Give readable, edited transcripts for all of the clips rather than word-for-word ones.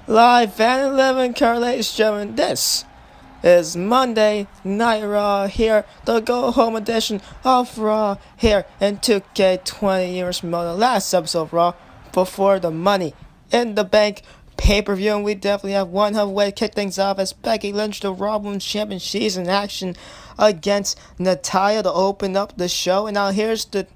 Live and living, ladies and gentlemen. This is Monday Night Raw here, the go-home edition of Raw here in 2K20 years from the last episode of Raw before the Money in the Bank pay-per-view. And we definitely have one hell of a way to kick things off as Becky Lynch, the Raw Women's Champion, she's in action against Natalya to open up the show. And now here's the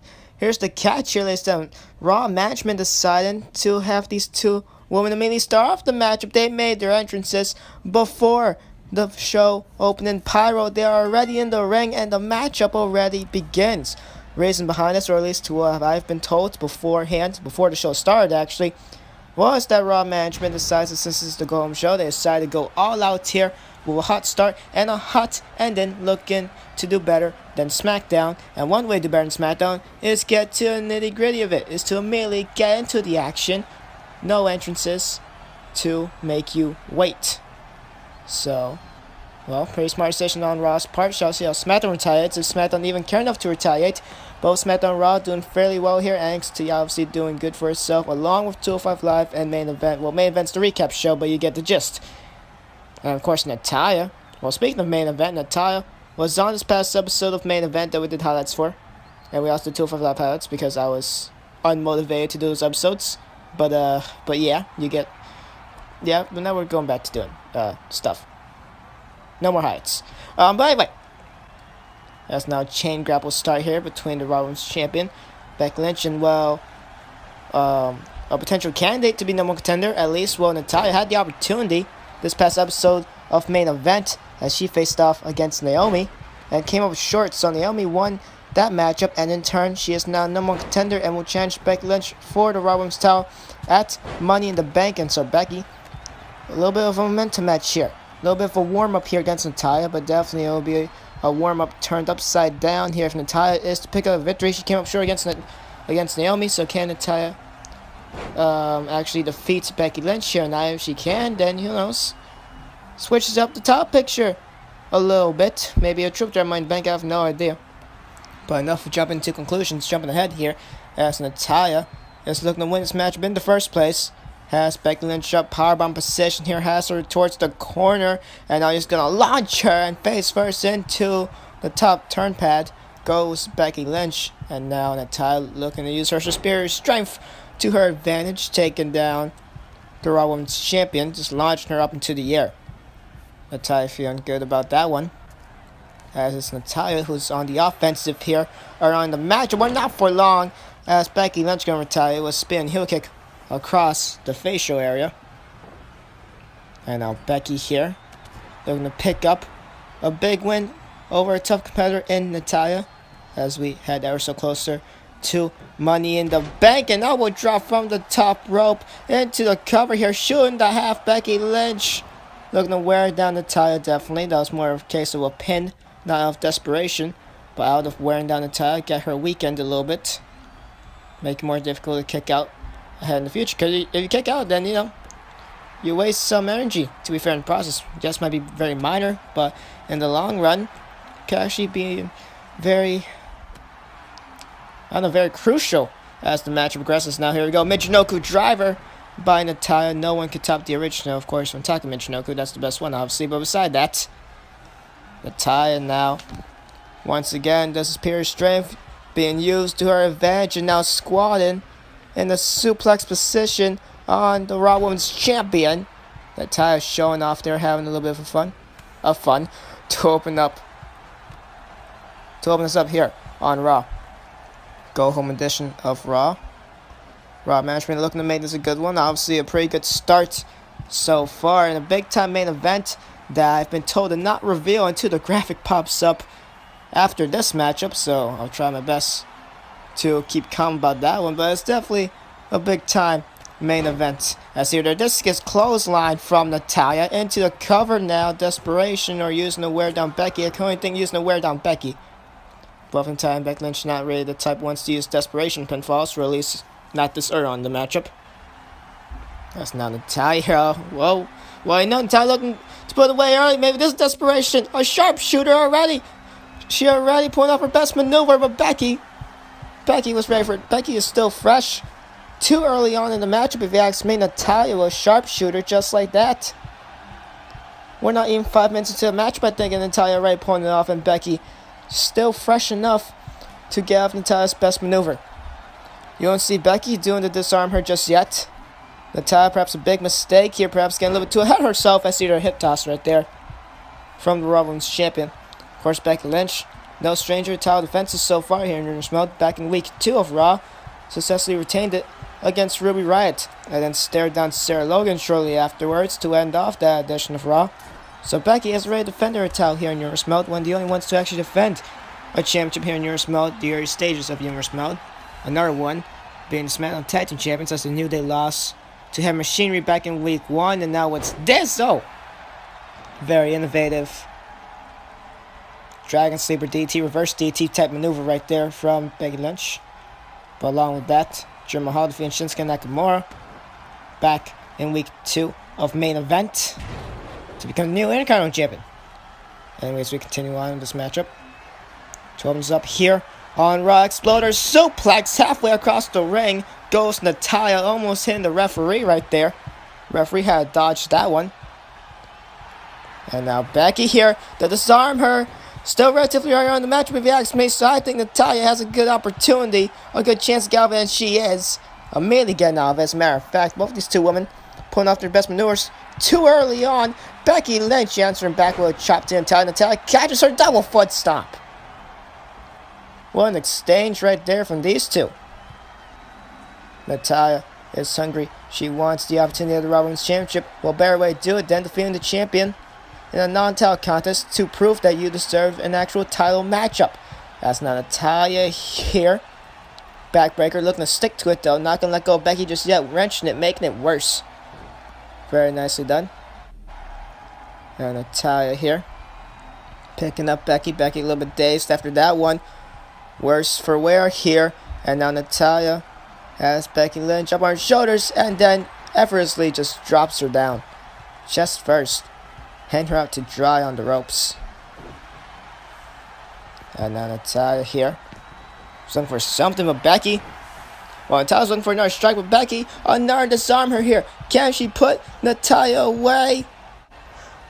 catch here, ladies and gentlemen. Raw management decided to have these two women immediately start off the matchup. They made their entrances before the show opening pyro. They are already in the ring and the matchup already begins. Reason behind this, or at least to what I've been told beforehand, before the show started actually, was that Raw management decided, since this is the go-home show, they decided to go all out here with a hot start and a hot ending, looking to do better than SmackDown. And one way to do better than SmackDown is get to the nitty-gritty of it, is to immediately get into the action. No entrances to make you wait. So, well, pretty smart decision on Raw's part. Shall see how SmackDown retaliates, if SmackDown even care enough to retaliate. Both SmackDown and Raw doing fairly well here. NXT obviously doing good for itself, along with 205 Live and Main Event. Well, Main Event's the recap show, but you get the gist. And of course, Natalya. Well, speaking of Main Event, Natalya was on this past episode of Main Event that we did highlights for. And we also did 205 Live highlights because I was unmotivated to do those episodes. But yeah, you get... Yeah, but now we're going back to doing stuff. No more highlights. But anyway, that's now chain grapple start here between the Raw Women's Champion, Becky Lynch, and, well, a potential candidate to be number one contender, at least. Well, Natalya had the opportunity this past episode of Main Event as she faced off against Naomi and came up short, so Naomi won that matchup, and in turn, she is now number one contender and will challenge Becky Lynch for the Raw Women's title at Money in the Bank. And so Becky, a little bit of a momentum match here. A little bit of a warm-up here against Natalya, but definitely it will be a warm-up turned upside down here if Natalya is to pick up a victory. She came up short against Naomi, so can Natalya actually defeat Becky Lynch here? Now if she can, then who knows? Switches up the top picture a little bit. Maybe a trip to Money in the Bank, I have no idea. But enough of jumping to conclusions, jumping ahead here, as Natalya is looking to win this matchup in the first place. Has Becky Lynch up, powerbomb position here, has her towards the corner, and now he's going to launch her and face first into the top turn pad. Goes Becky Lynch, and now Natalya looking to use her superior strength to her advantage, taking down the Raw Women's Champion, just launching her up into the air. Natalya feeling good about that one, as it's Natalya who's on the offensive here around the match. But not for long, as Becky Lynch going to retaliate with a spin heel kick across the facial area. And now Becky here looking to pick up a big win over a tough competitor in Natalya, as we head ever so closer to Money in the Bank. And now we'll drop from the top rope into the cover here, shooting the half. Becky Lynch looking to wear down Natalya. Definitely that was more of a case of a pin, not out of desperation, but out of wearing down Natalya, get her weakened a little bit, make it more difficult to kick out ahead in the future. Because if you kick out, then, you know, you waste some energy, to be fair, in the process. Just might be very minor, but in the long run, can actually be very, very crucial as the match progresses. Now here we go, Michinoku driver by Natalya. No one could top the original, of course, when talking Michinoku. That's the best one, obviously. But beside that, Natalya now, once again, does superior strength being used to her advantage, and now squatting in the suplex position on the Raw Women's Champion. Natalya showing off there, having a little bit of fun to open us up here on Raw. Go home edition of Raw. Raw management looking to make this a good one. Obviously a pretty good start so far in a big time main event that I've been told to not reveal until the graphic pops up after this matchup, so I'll try my best to keep calm about that one. But it's definitely a big time main event, as here their disc is clothesline from Natalya into the cover now. Desperation, or using to wear down Becky. The only thing using to wear down Becky. But in time, Becky Lynch not really the type wants to use desperation pinfalls, or at least not this early on the matchup. That's now Natalya. Whoa. Well, you know, Natalya looking to put away early. Maybe this is desperation. A sharpshooter already. She already pulling off her best maneuver, but Becky was ready for it. Becky is still fresh. too early on in the matchup, if you ask me. Natalya was a sharpshooter just like that. We're not even 5 minutes into the matchup, I think, and Natalya already pulling it off, and Becky still fresh enough to get off Natalya's best maneuver. You don't see Becky doing to disarm her just yet. Natalya, perhaps a big mistake here, perhaps getting a little bit too ahead of herself. I see her hip toss right there from the Raw Women's Champion. Of course, Becky Lynch, no stranger to title defenses so far here in Junior Mode. Back in week 2 of Raw, successfully retained it against Ruby Riott, and then stared down Sarah Logan shortly afterwards to end off that edition of Raw. So Becky has already defended her title here in Junior Mode, one of the only ones to actually defend a championship here in Junior Mode, the early stages of Junior Mode. Another one being the SmackDown Tag Team Champions as the New Day loss to Heavy Machinery back in week 1, and now what's this? Oh, very innovative Dragon Sleeper DT, reverse DT type maneuver right there from Becky Lynch. But along with that, Jinder Mahal defeating Shinsuke Nakamura back in week 2 of Main Event to become the new Intercontinental Champion. Anyways, we continue on with this matchup. 12 is up here on Raw. Exploder suplex halfway across the ring. Goes Natalya, almost hitting the referee right there. Referee had to dodge that one. And now Becky here to disarm her. Still relatively early on in the matchup, if you ask me, so I think Natalya has a good opportunity, a good chance to get out of it, and she is immediately getting out of it. As a matter of fact, both these two women pulling off their best maneuvers too early on. Becky Lynch answering back with a chop to Natalya. Natalya catches her double foot stomp. What an exchange right there from these two. Natalya is hungry. She wants the opportunity of the Raw Women's Championship. Well, better way to do it than defeating the champion in a non-title contest to prove that you deserve an actual title matchup. That's not Natalya here. Backbreaker, looking to stick to it though. Not going to let go of Becky just yet. Wrenching it, making it worse. Very nicely done. And Natalya here. Picking up Becky. Becky a little bit dazed after that one. Worse for wear here. And now Natalya has Becky Lynch up on her shoulders and then effortlessly just drops her down. Chest first. Hand her out to dry on the ropes. And now Natalya here. She's looking for something with Becky. Well, Natalya's looking for another strike with Becky. Another disarm her here. Can she put Natalya away?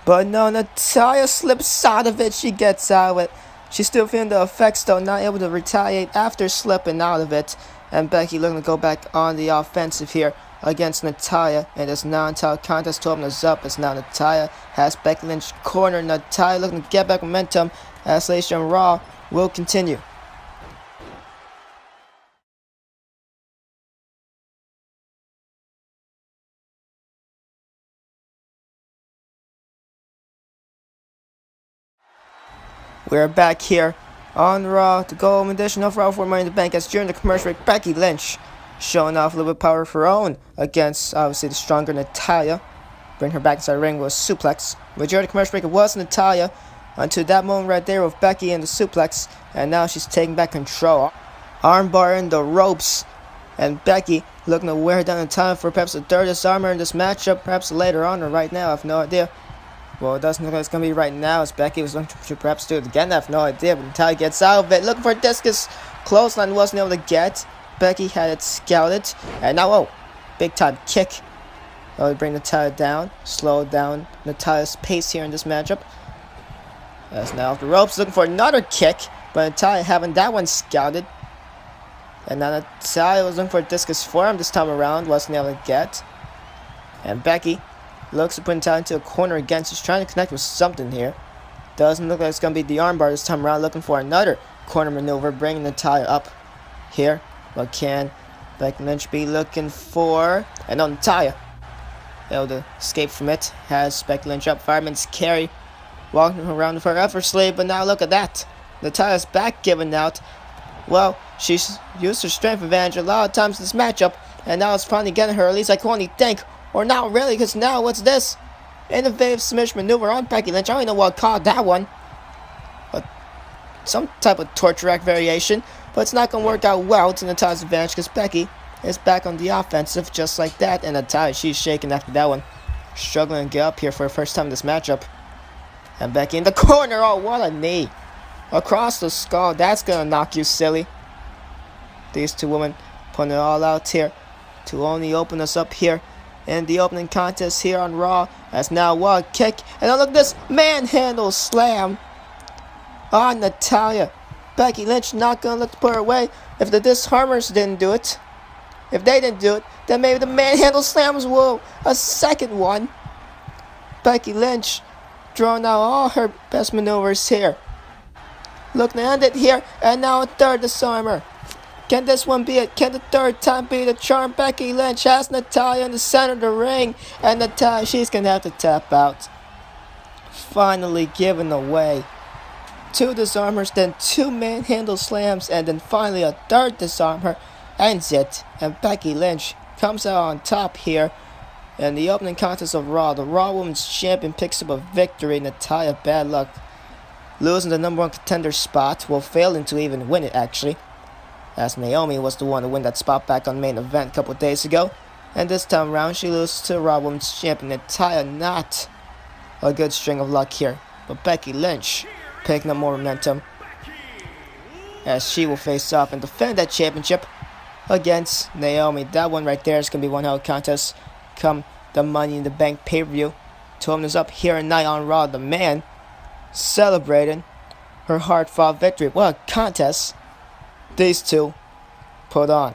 But no, Natalya slips out of it. She gets out of it. She's still feeling the effects though, not able to retaliate after slipping out of it. And Becky looking to go back on the offensive here against Natalya in this non-title contest to open us up. As now Natalya has Becky Lynch cornered. Natalya looking to get back momentum as Lacey and Raw will continue. We're back here on Raw to go home edition of Raw for Money in the Bank as during the commercial break, Becky Lynch showing off a little bit of power of her own against obviously the stronger Natalya. Bring her back inside the ring with a suplex. Majority of the commercial break, it was Natalya until that moment right there with Becky and the suplex, and now she's taking back control. Armbar in the ropes, and Becky looking to wear down Natalya for perhaps the third disarmer in this matchup, perhaps later on or right now, I have no idea. Well, it doesn't look like it's going to be right now, as Becky was looking to perhaps do it again. I have no idea, but Natalya gets out of it. Looking for a discus. Clothesline wasn't able to get. Becky had it scouted. And now, oh, big time kick. That would bring Natalya down. Slow down Natalya's pace here in this matchup. That's now off the ropes. Looking for another kick, but Natalya having that one scouted. And now Natalya was looking for a discus forearm this time around. Wasn't able to get. And Becky looks to put Natalya into a corner again. She's trying to connect with something here. Doesn't look like it's going to be the armbar this time around. Looking for another corner maneuver. Bringing Natalya up here. What can Becky Lynch be looking for? And no, Natalya able to escape from it. Has Becky Lynch up. Fireman's carry. Walking around with her effortlessly. But now look at that. Natalya's back giving out. Well, she's used her strength advantage a lot of times in this matchup. And now it's finally getting her. At least I can only think. Or not really, because now what's this? Innovative submission maneuver on Becky Lynch. I don't even know what I called that one. But some type of torture rack variation. But it's not going to work out well to Natalya's advantage because Becky is back on the offensive just like that. And Natalya, she's shaking after that one. Struggling to get up here for the first time in this matchup. And Becky in the corner. Oh, what a knee. Across the skull. That's going to knock you silly. These two women putting it all out here to only open us up here in the opening contest here on Raw. As now one kick, and now look at this manhandle slam on Natalya. Becky Lynch not gonna look to put her away. If the Disarmers didn't do it, if they didn't do it, then maybe the manhandle slams will a second one. Becky Lynch drawing out all her best maneuvers here. Looking to end it here, and now a third Disarmer. Can this one be it? Can the third time be the charm? Becky Lynch has Natalya in the center of the ring, and Natalya, she's gonna have to tap out. Finally given away. 2 Disarmers, then 2 manhandle slams, and then finally a third Disarmer ends it, and Becky Lynch comes out on top here in the opening contest of Raw. The Raw Women's Champion picks up a victory. Natalya, bad luck, losing the number 1 contender spot, well, failing to even win it actually, as Naomi was the one to win that spot back on main event a couple days ago, and this time around she loses to Raw Women's Champion Natalya. Not a good string of luck here, but Becky Lynch picking up more momentum as she will face off and defend that championship against Naomi. That one right there is going to be one hell of a contest come the Money in the Bank pay-per-view. To open us up here tonight on Raw, the man celebrating her hard-fought victory. What a contest these two put on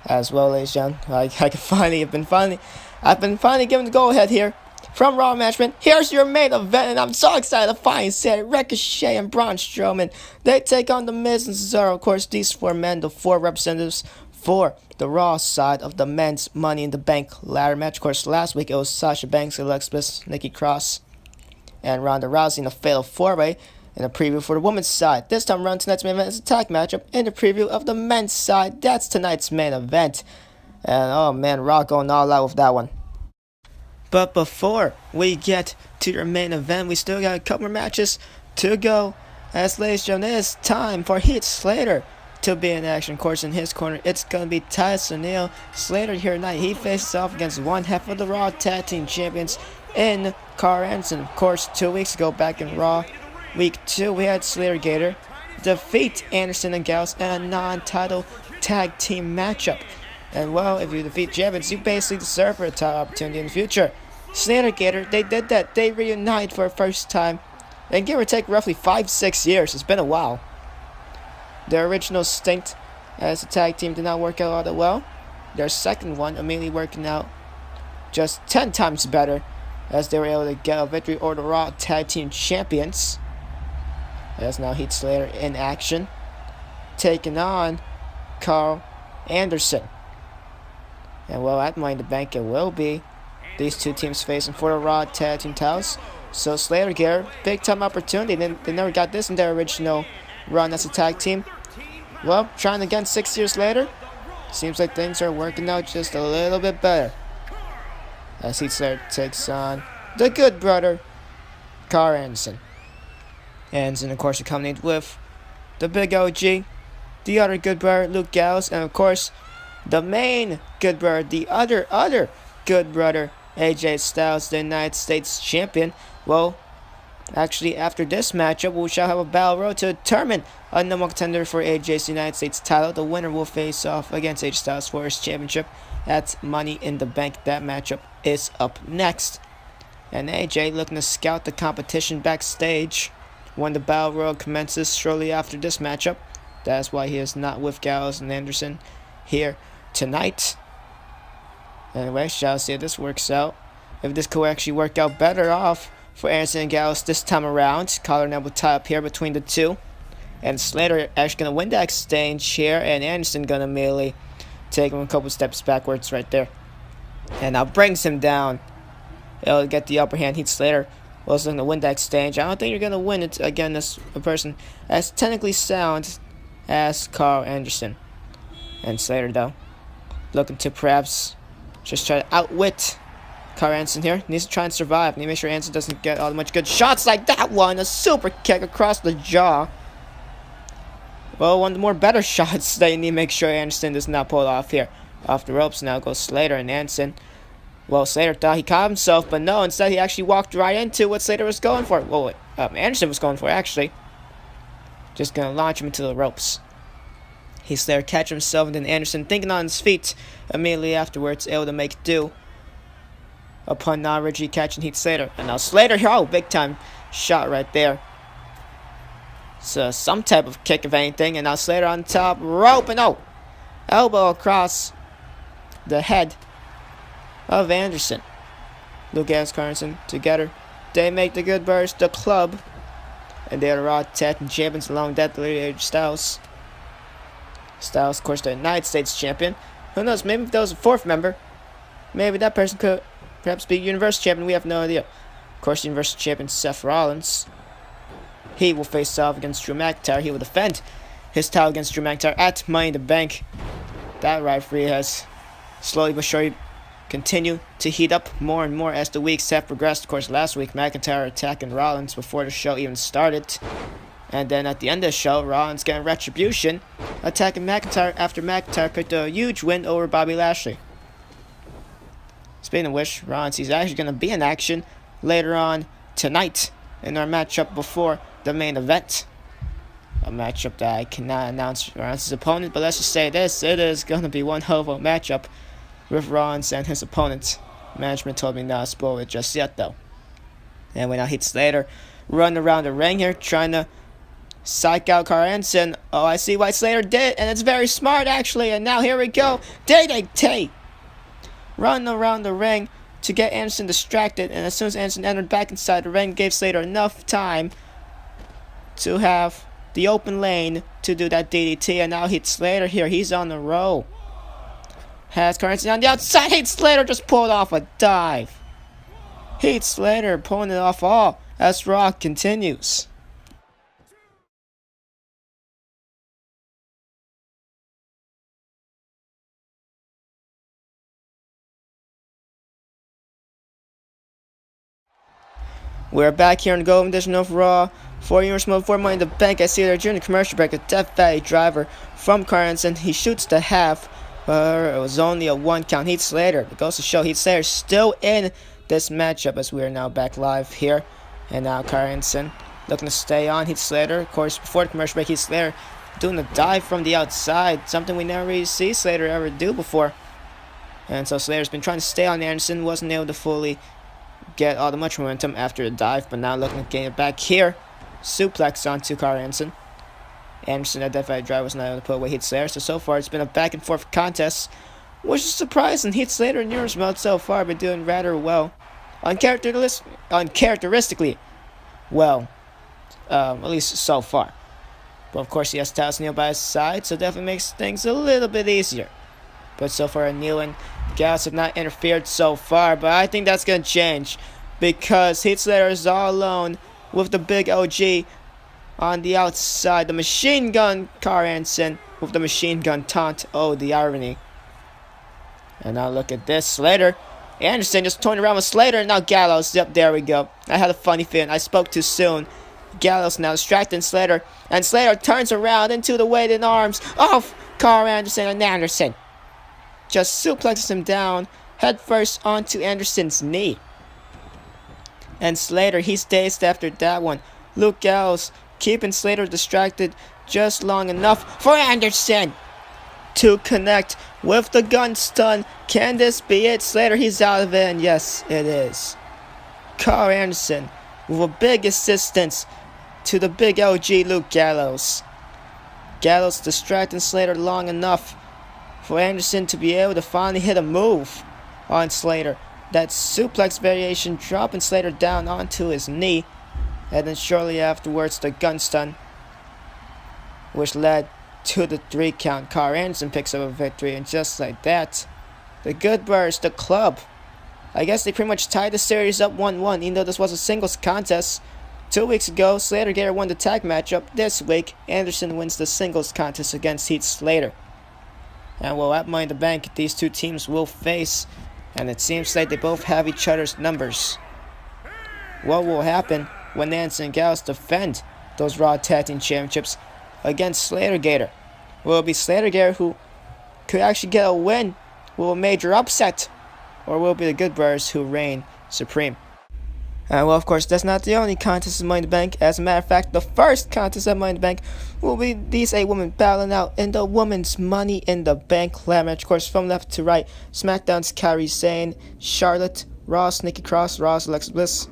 as well, ladies and gentlemen. I've been finally given the go-ahead here from Raw Management. Here's your main event, and I'm so excited to finally say it. Ricochet and Braun Strowman, they take on The Miz and Cesaro. Of course, these 4 men, the 4 representatives for the Raw side of the men's Money in the Bank ladder match. Of course, last week it was Sasha Banks, Alexa Bliss, Nikki Cross, and Ronda Rousey in a fatal 4-way in a preview for the women's side. This time around, tonight's main event is a tag matchup in the preview of the men's side. That's tonight's main event. And oh man, Raw going all out with that one. But before we get to your main event, we still got a couple more matches to go. As ladies and gentlemen, it's time for Heath Slater to be in action. Of course, in his corner, it's going to be Titus O'Neil. Slater here tonight, he faces off against one half of the Raw Tag Team Champions in Carl Anderson. Of course, 2 weeks ago back in Raw Week 2, we had Slater Gator defeat Anderson and Gallows in a non-title tag team matchup. And well, if you defeat champions, you basically deserve for a title opportunity in the future. Slater Gator, they did that. They reunited for the first time, and give or take roughly 5-6 years. It's been a while. Their original stint as a tag team did not work out all that well. Their second one immediately working out just 10 times better, as they were able to get a victory over the Raw Tag Team Champions. As now Heath Slater in action, taking on Carl Anderson. And well, at Money in the Bank, it will be these two teams facing for the Raw Tag Team titles. So Slater Gator, big time opportunity. They never got this in their original run as a tag team. Well, trying again 6 years later, seems like things are working out just a little bit better. As Heath Slater takes on the good brother, Carl Anderson. Anderson, of course, accompanied with the big OG, the other good brother, Luke Gallows, and of course, the main good brother, the other good brother, AJ Styles, the United States champion. Well, actually, after this matchup, we shall have a battle royal to determine a number one contender for AJ's United States title. The winner will face off against AJ Styles for his championship at Money in the Bank. That matchup is up next. And AJ looking to scout the competition backstage when the battle royal commences shortly after this matchup. That's why he is not with Gallows and Anderson here tonight. Anyway, shall see if this works out. If this could actually work out better off for Anderson and Gallows this time around. Collar and elbow tie up here between the two. And Slater actually going to win that exchange here. And Anderson going to immediately take him a couple steps backwards right there. And now brings him down. It'll get the upper hand. Heath Slater was looking to win that exchange. I don't think you're going to win it again as a person as technically sound as Carl Anderson. And Slater, though, looking to perhaps just try to outwit Carl Anderson here. Needs to try and survive. Need to make sure Anderson doesn't get all that much good shots like that one. A super kick across the jaw. Well, one of the more better shots that you need to make sure Anderson does not pull off here. Off the ropes now goes Slater and Anderson. Well, Slater thought he caught himself, but no. Instead, he actually walked right into what Slater was going for. Well, Anderson was going for, actually. Just going to launch him into the ropes. Heath Slater catch himself, and then Anderson, thinking on his feet, immediately afterwards able to make do upon now Richie catching Heath Slater. And now Slater here, oh, big time shot right there. So some type of kick if anything, and now Slater on top rope, and oh, elbow across the head of Anderson. Luke and Carlson together, they make the good burst, the club, and they're the Raw Tag Team Champions along that AJ Styles. Styles, of course, the United States Champion. Who knows, maybe if there was a fourth member, maybe that person could perhaps be Universal Champion, we have no idea. Of course, Universal Champion Seth Rollins. He will face off against Drew McIntyre. He will defend his title against Drew McIntyre at Money in the Bank. That rivalry has slowly but surely continued to heat up more and more as the weeks have progressed. Of course, last week, McIntyre attacking Rollins before the show even started. And then at the end of the show, Rollins getting retribution, attacking McIntyre after McIntyre picked a huge win over Bobby Lashley. Speaking of which, Rollins, he's actually going to be in action later on tonight in our matchup before the main event. A matchup that I cannot announce Rollins' opponent, but let's just say this, it is going to be one hell of a matchup with Rollins and his opponent. Management told me not to spoil it just yet, though. And when I hit Slater, run around the ring here, trying to psych out Carl Anderson. Oh, I see why Slater did, and it's very smart, actually. And now here we go. Day. Run around the ring to get Anderson distracted, and as soon as Anderson entered back inside the ring, gave Slater enough time to have the open lane to do that DDT, and now Heath Slater here, he's on the roll. Has Carlson on the outside, Heath Slater just pulled off a dive. Heath Slater pulling it off all as Raw continues. We're back here in the Golden Edition of Raw. 4 years before Money in the Bank. I see there during the commercial break, a Death Valley driver from Carlson. He shoots the half, but it was only a 1 count. Heath Slater, it goes to show Heath Slater still in this matchup as we are now back live here. And now Carlson looking to stay on. Heath Slater, of course, before the commercial break, Heath Slater doing a dive from the outside, something we never really see Slater ever do before. And so Slater's been trying to stay on Anderson, wasn't able to fully get all the much momentum after the dive, but now looking to get it back here. Suplex onto Carl Anderson. Anderson, at Death Valley Drive, was not able to put away Heath Slater, so far it's been a back and forth contest, which is surprising. Heath Slater and Nero's mode so far been doing rather well. Uncharacteristically well, at least so far. But of course he has Styles Neil by his side, so definitely makes things a little bit easier. But so far Neil and Gallows have not interfered so far, but I think that's going to change because Heath Slater is all alone with the big OG on the outside. The machine gun Carl Anderson with the machine gun taunt. Oh, the irony. And now look at this. Slater. Anderson just toying around with Slater, and now Gallows. Yep, there we go. I had a funny feeling. I spoke too soon. Gallows now distracting Slater, and Slater turns around into the weighted arms of Carl Anderson, and Anderson just suplexes him down head first onto Anderson's knee. And Slater, he's dazed after that one. Luke Gallows keeping Slater distracted just long enough for Anderson to connect with the gun stun. Can this be it? Slater, he's out of it, and yes, it is. Carl Anderson with a big assistance to the big OG Luke Gallows. Gallows distracting Slater long enough for Anderson to be able to finally hit a move on Slater. That suplex variation dropping Slater down onto his knee, and then shortly afterwards the gun stun, which led to the 3 count. Carl Anderson picks up a victory, and just like that, the Good Birds, the club, I guess they pretty much tied the series up 1-1, even though this was a singles contest. 2 weeks ago, Slater Gator won the tag matchup. This week, Anderson wins the singles contest against Heath Slater. And well, at Money in the Bank, these two teams will face, and it seems like they both have each other's numbers. What will happen when Anderson and Gallows defend those Raw Tag Team Championships against Slater Gator? Will it be Slater Gator who could actually get a win with a major upset? Or will it be the Good Brothers who reign supreme? Well, of course, that's not the only contest at Money in the Bank. As a matter of fact, the first contest at Money in the Bank will be these 8 women battling out in the Women's Money in the Bank ladder match. Of course, from left to right, SmackDown's Kairi Sane, Charlotte, Ross, Nikki Cross, Alexa Bliss,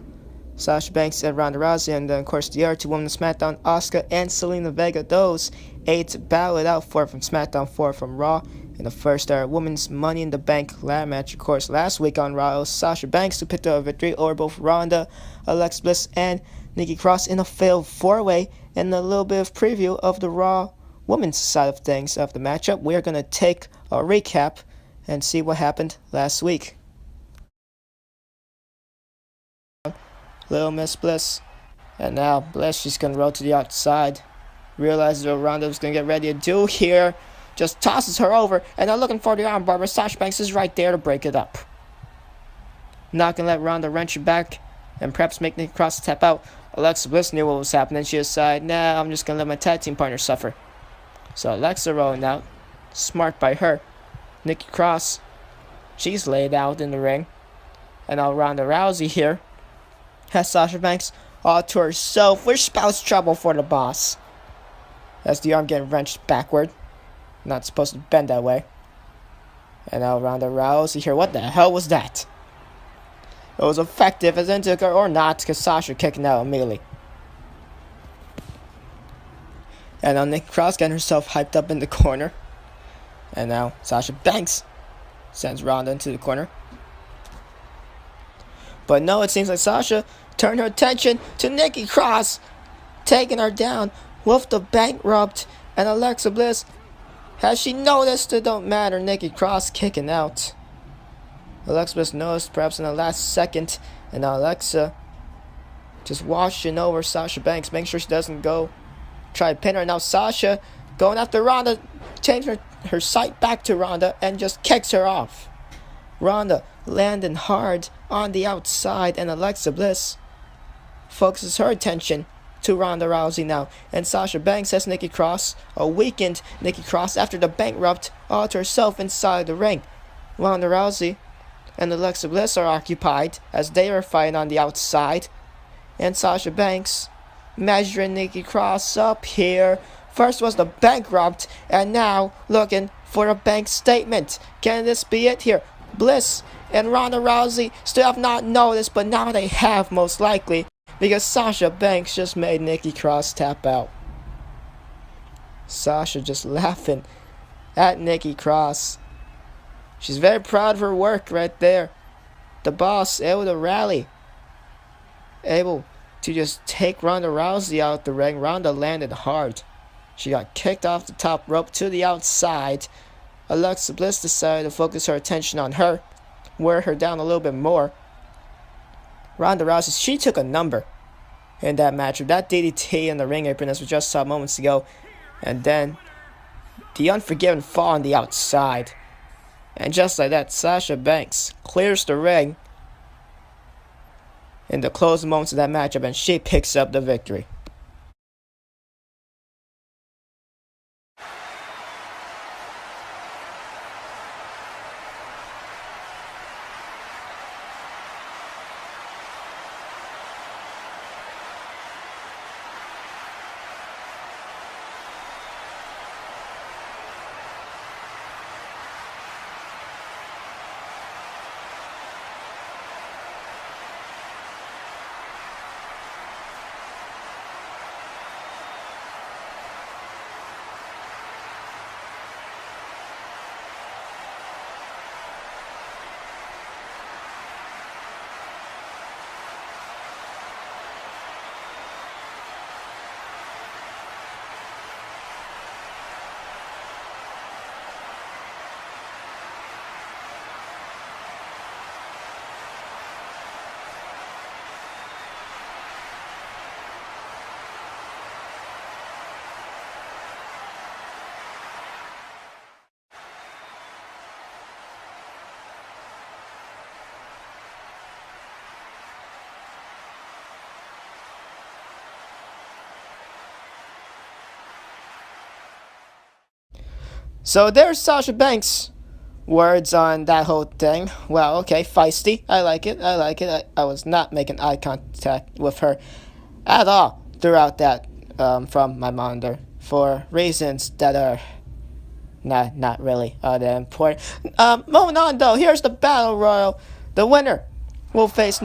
Sasha Banks, and Ronda Rousey. And then, of course, the other 2 women of SmackDown, Asuka and Selena Vega. Those 8 battled out, 4 from SmackDown, 4 from Raw. In the first Women's Money in the Bank ladder match. Of course, last week on Raw, it was Sasha Banks who picked up a victory over both Ronda, Alexa Bliss, and Nikki Cross in a failed 4-way. And a little bit of preview of the Raw women's side of things of the matchup. We're going to take a recap and see what happened last week. Little Miss Bliss. And now Bliss, she's going to roll to the outside. Realizes what Ronda was going to get ready to do here. Just tosses her over, and they're looking for the armbar, but Sasha Banks is right there to break it up. Not going to let Ronda wrench it back and perhaps make Nikki Cross tap out. Alexa Bliss knew what was happening. She decided, nah, I'm just going to let my tag team partner suffer. So Alexa rolling out. Smart by her. Nikki Cross, she's laid out in the ring. And now Ronda Rousey here has Sasha Banks all to herself. Which spells trouble for the boss. As the arm getting wrenched backward. Not supposed to bend that way. And now Ronda Rousey here. What the hell was that? It was effective as in took her or not, because Sasha kicking out immediately. And now Nikki Cross getting herself hyped up in the corner. And now Sasha Banks sends Ronda into the corner. But no, it seems like Sasha turned her attention to Nikki Cross, taking her down with the bankrupt. And Alexa Bliss, has she noticed? It don't matter. Nikki Cross kicking out. Alexa Bliss noticed perhaps in the last second. And now Alexa just washing over Sasha Banks. Making sure she doesn't go try to pin her. Now Sasha going after Ronda. Changing her sight back to Ronda. And just kicks her off. Ronda landing hard on the outside. And Alexa Bliss focuses her attention to Ronda Rousey now. And Sasha Banks has Nikki Cross, a weakened Nikki Cross after the bankrupt all to herself inside the ring. Ronda Rousey and Alexa Bliss are occupied as they are fighting on the outside. And Sasha Banks measuring Nikki Cross up here. First was the bankrupt and now looking for a bank statement. Can this be it here? Bliss and Ronda Rousey still have not noticed, but now they have most likely. Because Sasha Banks just made Nikki Cross tap out. Sasha just laughing at Nikki Cross. She's very proud of her work right there. The boss able to rally. Able to just take Ronda Rousey out the ring. Ronda landed hard. She got kicked off the top rope to the outside. Alexa Bliss decided to focus her attention on her. Wear her down a little bit more. Ronda Rousey, she took a number in that matchup. That DDT in the ring apron, as we just saw moments ago. And then the Unforgiven fall on the outside. And just like that, Sasha Banks clears the ring in the closing moments of that matchup, and she picks up the victory. So there's Sasha Banks words on that whole thing. Well, okay, feisty. I like it. I was not making eye contact with her at all throughout that from my monitor for reasons that are not really that important. Moving on though, here's the Battle Royal. The winner will face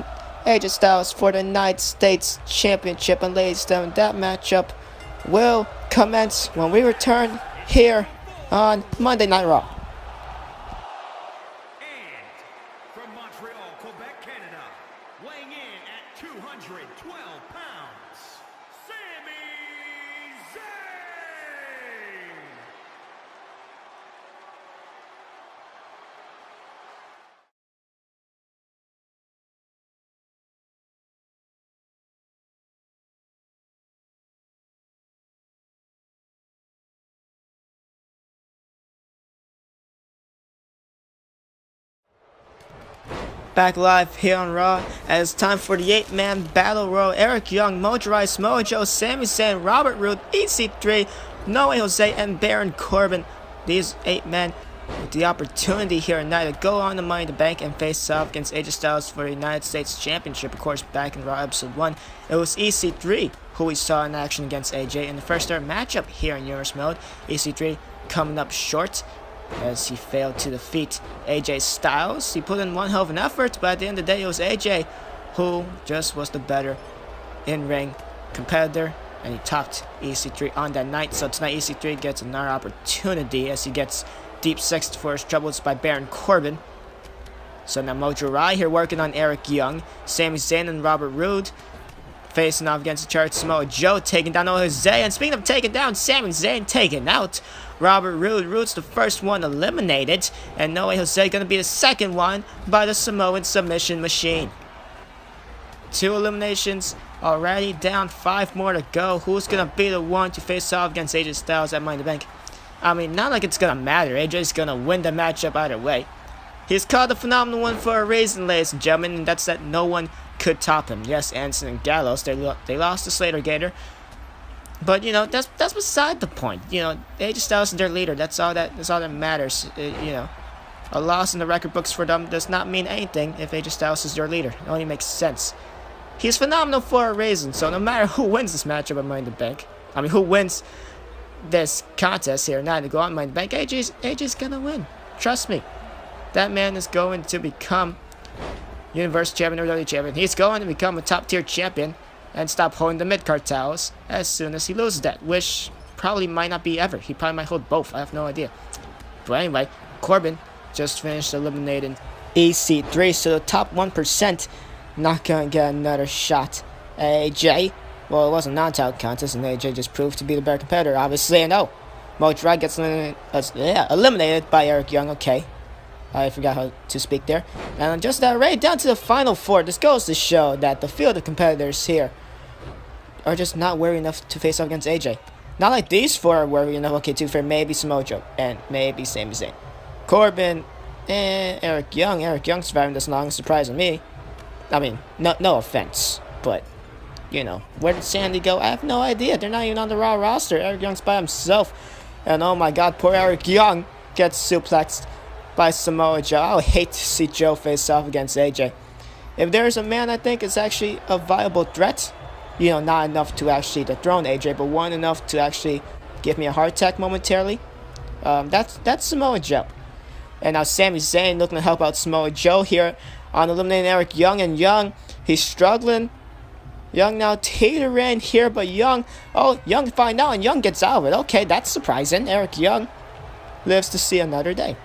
AJ Styles for the United States Championship, and ladies and gentlemen, that matchup will commence when we return here on Monday Night Raw. Weighing in at 212 pounds, Sami Zayn! Back live here on Raw, as it's time for the 8-man Battle Royal. Eric Young, Mojo Rawley, Mojo, Sami Zayn, Robert Roode, EC3, No Way Jose, and Baron Corbin. These 8 men with the opportunity here tonight to go on the Money in the Bank and face off against AJ Styles for the United States Championship. Of course, back in Raw Episode 1, it was EC3 who we saw in action against AJ in the first ever matchup here in Universe Mode. EC3 coming up short as he failed to defeat AJ Styles. He put in one hell of an effort, but at the end of the day, it was AJ who just was the better in-ring competitor, and he topped EC3 on that night. So tonight, EC3 gets another opportunity as he gets deep sexed for his troubles by Baron Corbin. So now Mojo Rawley here working on Eric Young, Sami Zayn and Robert Roode facing off against the Church. Samoa Joe taking down Jose, and speaking of taking down, Sami Zayn taking out Robert Roode. Roode's the first one eliminated, and No Way Jose gonna be the second one by the Samoan submission machine. 2 eliminations already, down 5 more to go. Who's gonna be the one to face off against AJ Styles at Money in the Bank? I mean, not like it's gonna matter. AJ's gonna win the matchup either way. He's called the Phenomenal One for a reason, ladies and gentlemen, and that's that no one could top him. Yes, Anderson and Gallows, they lost to Slater Gator. But, you know, that's beside the point. You know, AJ Styles is their leader. That's all that matters. You know, a loss in the record books for them does not mean anything if AJ Styles is their leader. It only makes sense. He's phenomenal for a reason. So no matter who wins this matchup at Money in the Bank, I mean, who wins this contest here now to go on Money in the Bank, AJ's gonna win. Trust me. That man is going to become Universe Champion or WWE Champion. He's going to become a top-tier champion and stop holding the mid-card titles as soon as he loses that, which probably might not be ever. He probably might hold both. I have no idea. But anyway, Corbin just finished eliminating EC3, so the top 1% not going to get another shot. AJ, well, it was a non-title contest, and AJ just proved to be the better competitor, obviously. And oh, Mojo Rawley gets eliminated by Eric Young. Okay, I forgot how to speak there. And just that, right down to the final 4. This goes to show that the field of competitors here are just not worthy enough to face off against AJ. Not like these 4 are worthy enough. Okay, to fair, maybe Samoa Joe and maybe Sami Zayn. Corbin and Eric Young. Eric Young surviving this long is surprising me. I mean, no offense, but you know, where did Sandy go? I have no idea. They're not even on the Raw roster. Eric Young's by himself, and oh my God, poor Eric Young gets suplexed by Samoa Joe. I would hate to see Joe face off against AJ. If there's a man I think is actually a viable threat, you know, not enough to actually dethrone AJ, but one enough to actually give me a heart attack momentarily, that's Samoa Joe. And now Sami Zayn looking to help out Samoa Joe here on eliminating Eric Young, and Young, he's struggling. Young now teetering here, but Young find out, and Young gets out of it. Okay, that's surprising. Eric Young lives to see another day.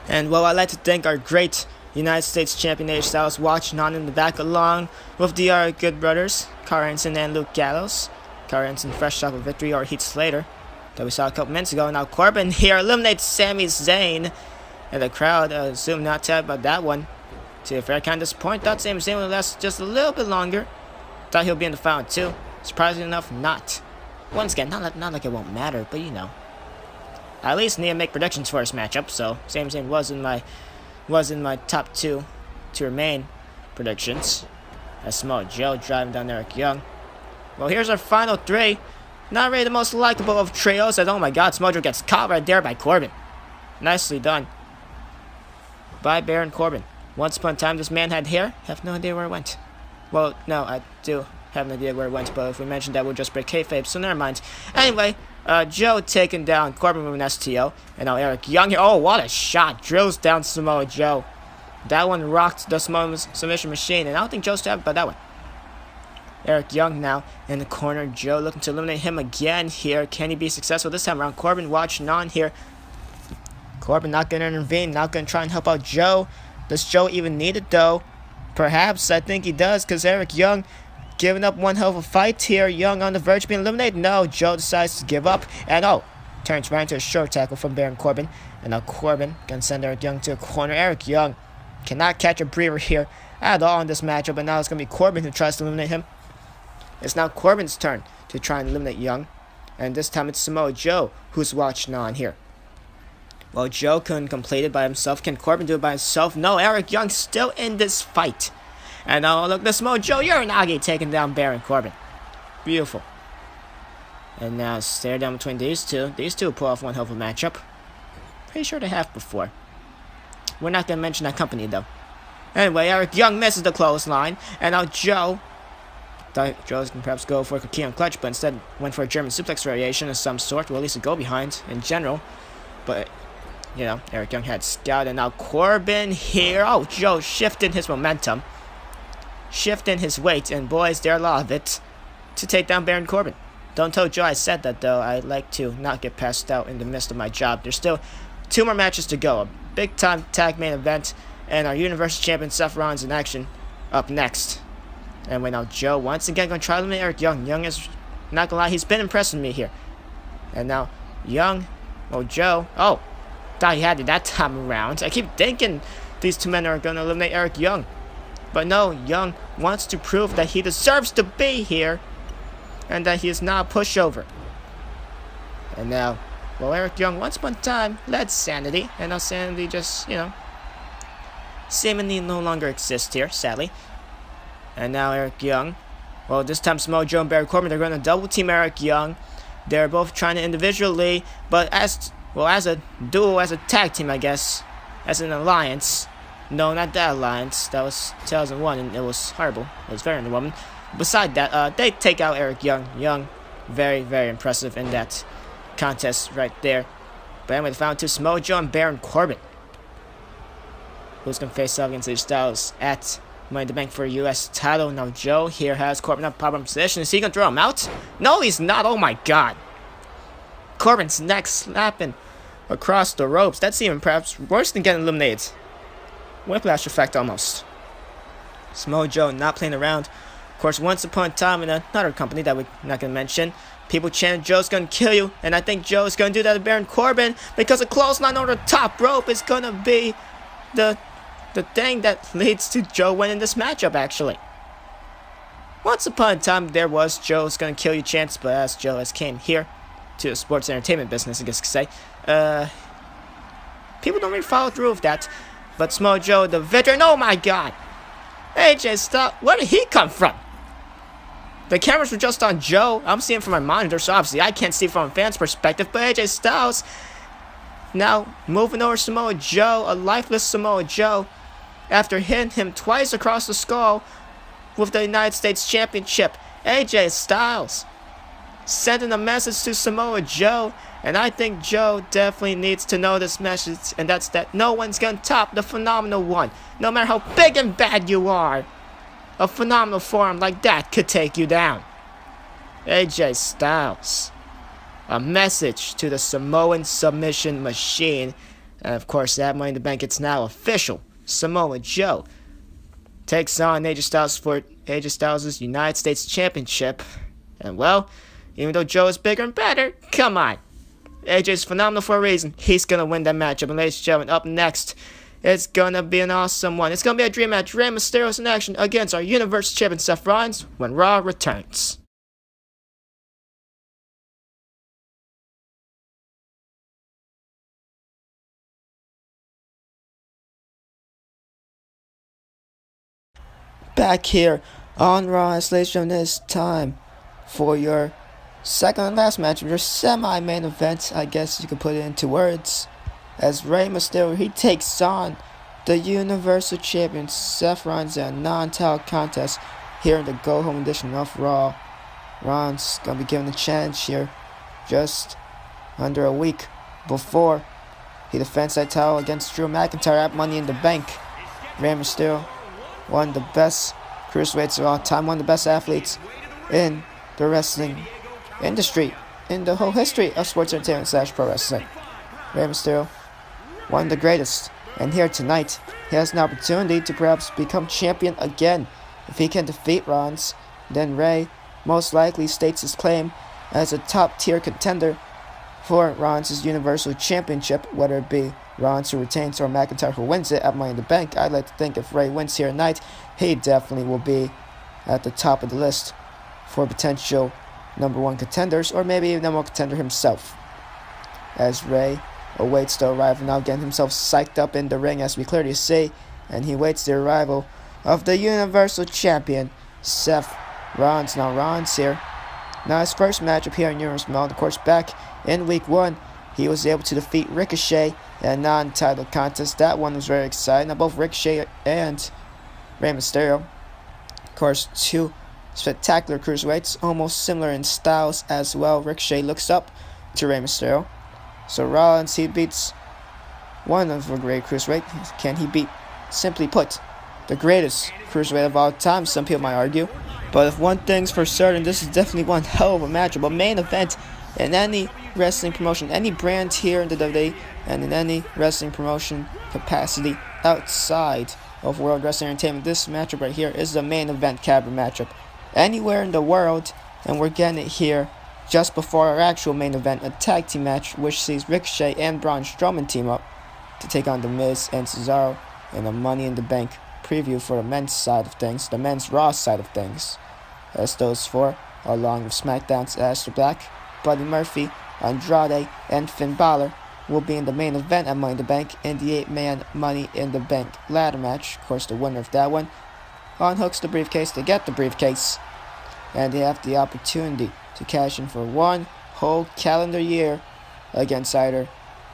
And well, I'd like to thank our great United States Champion AJ Styles watching on in the back, along with the good brothers, Carl Hansen and Luke Gallows. Carl Hansen fresh off a victory over Heath Slater that we saw a couple minutes ago. Now Corbin here eliminates Sami Zayn, and the crowd assumed not to about that one. To be fair, I kind of disappointed. Thought Sami Zayn would last just a little bit longer. Thought he'll be in the final 2. Surprisingly enough, not. Once again, not like it won't matter, but you know. I at least need to make predictions for this matchup, so Sami Zayn was in my top 2 to remain predictions. As Samoa Joe driving down Eric Young. Well, here's our final 3. Not really the most likable of trios, as oh my God, Samoa Joe gets caught right there by Corbin. Nicely done. by Baron Corbin. Once upon a time, this man had hair. Have no idea where it went. Well, no, I do have no idea where it went, but if we mention that, we'll just break kayfabe, so never mind. Anyway, Joe taking down Corbin with an STO, and now Eric Young here. Oh, what a shot. Drills down Samoa Joe. That one rocked the Samoa submission machine, and I don't think Joe's happy about that one. Eric Young now in the corner. Joe looking to eliminate him again here. Can he be successful this time around? Corbin watching on here. Corbin not going to intervene, not going to try and help out Joe. Does Joe even need it, though? Perhaps, I think he does, because Eric Young giving up one hell of a fight here. Young on the verge of being eliminated. No, Joe decides to give up, and turns right into a short tackle from Baron Corbin. And now Corbin going to send Eric Young to a corner. Eric Young cannot catch a breather here at all in this matchup, and now it's going to be Corbin who tries to eliminate him. It's now Corbin's turn to try and eliminate Young. And this time it's Samoa Joe who's watching on here. Well, Joe couldn't complete it by himself. Can Corbin do it by himself? No, Eric Young still in this fight. And now look, the Samoa Joe Uranage taking down Baron Corbin. Beautiful. And now stare down between these two. These two pull off one hell of a matchup. Pretty sure they have before. We're not going to mention that company though. Anyway, Eric Young misses the clothesline. And now Joe thought Joe's can perhaps go for a Kion clutch, but instead went for a German suplex variation of some sort, or at least a go behind in general. But, you know, Eric Young had scout, and now Corbin here. Oh, Joe shifting his momentum, shifting his weight, and boys, there are a lot of it to take down Baron Corbin. Don't tell Joe I said that, though. I like to not get passed out in the midst of my job. There's still 2 more matches to go. A big-time tag main event, and our Universal Champion Seth Rollins in action up next. And now Joe once again going to try to eliminate Eric Young. Young is, not going to lie, he's been impressing me here. And now Young, Joe, thought he had it that time around. I keep thinking these 2 men are going to eliminate Eric Young. But no, Young wants to prove that he deserves to be here. And that he is not a pushover. And now, Eric Young once upon a time led Sanity. And now Sanity just, seemingly no longer exists here, sadly. And now Eric Young. Well, this time Samoa Joe and Baron Corbin, they're going to double team Eric Young. They're both trying to individually, but as a duo, as a tag team, I guess. As an alliance. No, not that alliance. That was 2001, and it was horrible. It was very underwhelming. Beside that, they take out Eric Young. Young, very, very impressive in that contest right there. But anyway, the final 2, Samoa Joe and Baron Corbin. Who's going to face off against AJ Styles at Money in the Bank for a U.S. title. Now Joe here has Corbin up pop-up position. Is he going to throw him out? No, he's not. Oh my god. Corbin's neck slapping across the ropes. That's even perhaps worse than getting eliminated. Whiplash effect almost. Samoa Joe not playing around. Of course, once upon a time in another company that we're not going to mention, people chanted Joe's going to kill you. And I think Joe's going to do that to Baron Corbin because a clothesline over the top rope is going to be the thing that leads to Joe winning this matchup, actually. Once upon a time, there was Joe's gonna kill you chance, but as Joe has came here to the sports entertainment business, I guess you could say, people don't really follow through with that. But Samoa Joe, the veteran, oh my god! AJ Styles, where did he come from? The cameras were just on Joe. I'm seeing from my monitor, so obviously I can't see from a fan's perspective, but AJ Styles now moving over Samoa Joe, a lifeless Samoa Joe, after hitting him twice across the skull with the United States Championship. AJ Styles sending a message to Samoa Joe, and I think Joe definitely needs to know this message, and that's that no one's gonna top the Phenomenal One. No matter how big and bad you are, a phenomenal form like that could take you down. AJ Styles. A message to the Samoan submission machine. And of course, that Money in the Bank, it's now official. Samoa Joe takes on AJ Styles for AJ Styles' United States Championship. And well, even though Joe is bigger and better, come on. AJ's phenomenal for a reason. He's going to win that matchup. And ladies and gentlemen, up next, it's going to be an awesome one. It's going to be a dream match. Rey Mysterio's in action against our Universal Champion Seth Rollins when Raw returns. Back here on Raw, ladies and gentlemen, it's time for your second and last match of your semi-main event. I guess you could put it into words. As Rey Mysterio, he takes on the Universal Champion Seth Rollins in a non-title contest here in the go-home edition of Raw. Rollins gonna be given a challenge here just under a week before he defends that title against Drew McIntyre at Money in the Bank. Rey Mysterio, one of the best cruiserweights of all time, one of the best athletes in the wrestling industry, in the whole history of sports entertainment / pro wrestling. Rey Mysterio, one of the greatest. And here tonight, he has an opportunity to perhaps become champion again. If he can defeat Rollins, then Rey most likely states his claim as a top-tier contender for Rollins' Universal Championship, whether it be Rollins who retains or McIntyre who wins it at Money in the Bank. I'd like to think if Rey wins here tonight, he definitely will be at the top of the list for potential #1 contenders, or maybe even #1 contender himself. As Rey awaits the arrival, now getting himself psyched up in the ring as we clearly see, and he waits the arrival of the Universal Champion, Seth Rollins. Now Rollins here, now his first matchup here in Universal Mode, of course back in week 1, he was able to defeat Ricochet in a non-title contest. That one was very exciting. Now both Ricochet and Rey Mysterio, of course, two spectacular cruiserweights, almost similar in styles as well. Ricochet looks up to Rey Mysterio. So Rollins, he beats one of a great cruiserweight. Can he beat, simply put, the greatest cruiserweight of all time? Some people might argue. But if one thing's for certain, this is definitely one hell of a matchup. A main event in any wrestling promotion, any brand here in the WWE, and in any wrestling promotion capacity outside of World Wrestling Entertainment. This matchup right here is the main event caliber matchup anywhere in the world, and we're getting it here just before our actual main event, a tag team match which sees Ricochet and Braun Strowman team up to take on The Miz and Cesaro in a Money in the Bank preview for the men's side of things, the men's Raw side of things. As those four, along with SmackDown's Aleister Black, Buddy Murphy, Andrade, and Finn Balor, will be in the main event at Money in the Bank in the 8-man Money in the Bank ladder match. Of course, the winner of that one unhooks the briefcase to get the briefcase, and they have the opportunity to cash in for one whole calendar year against either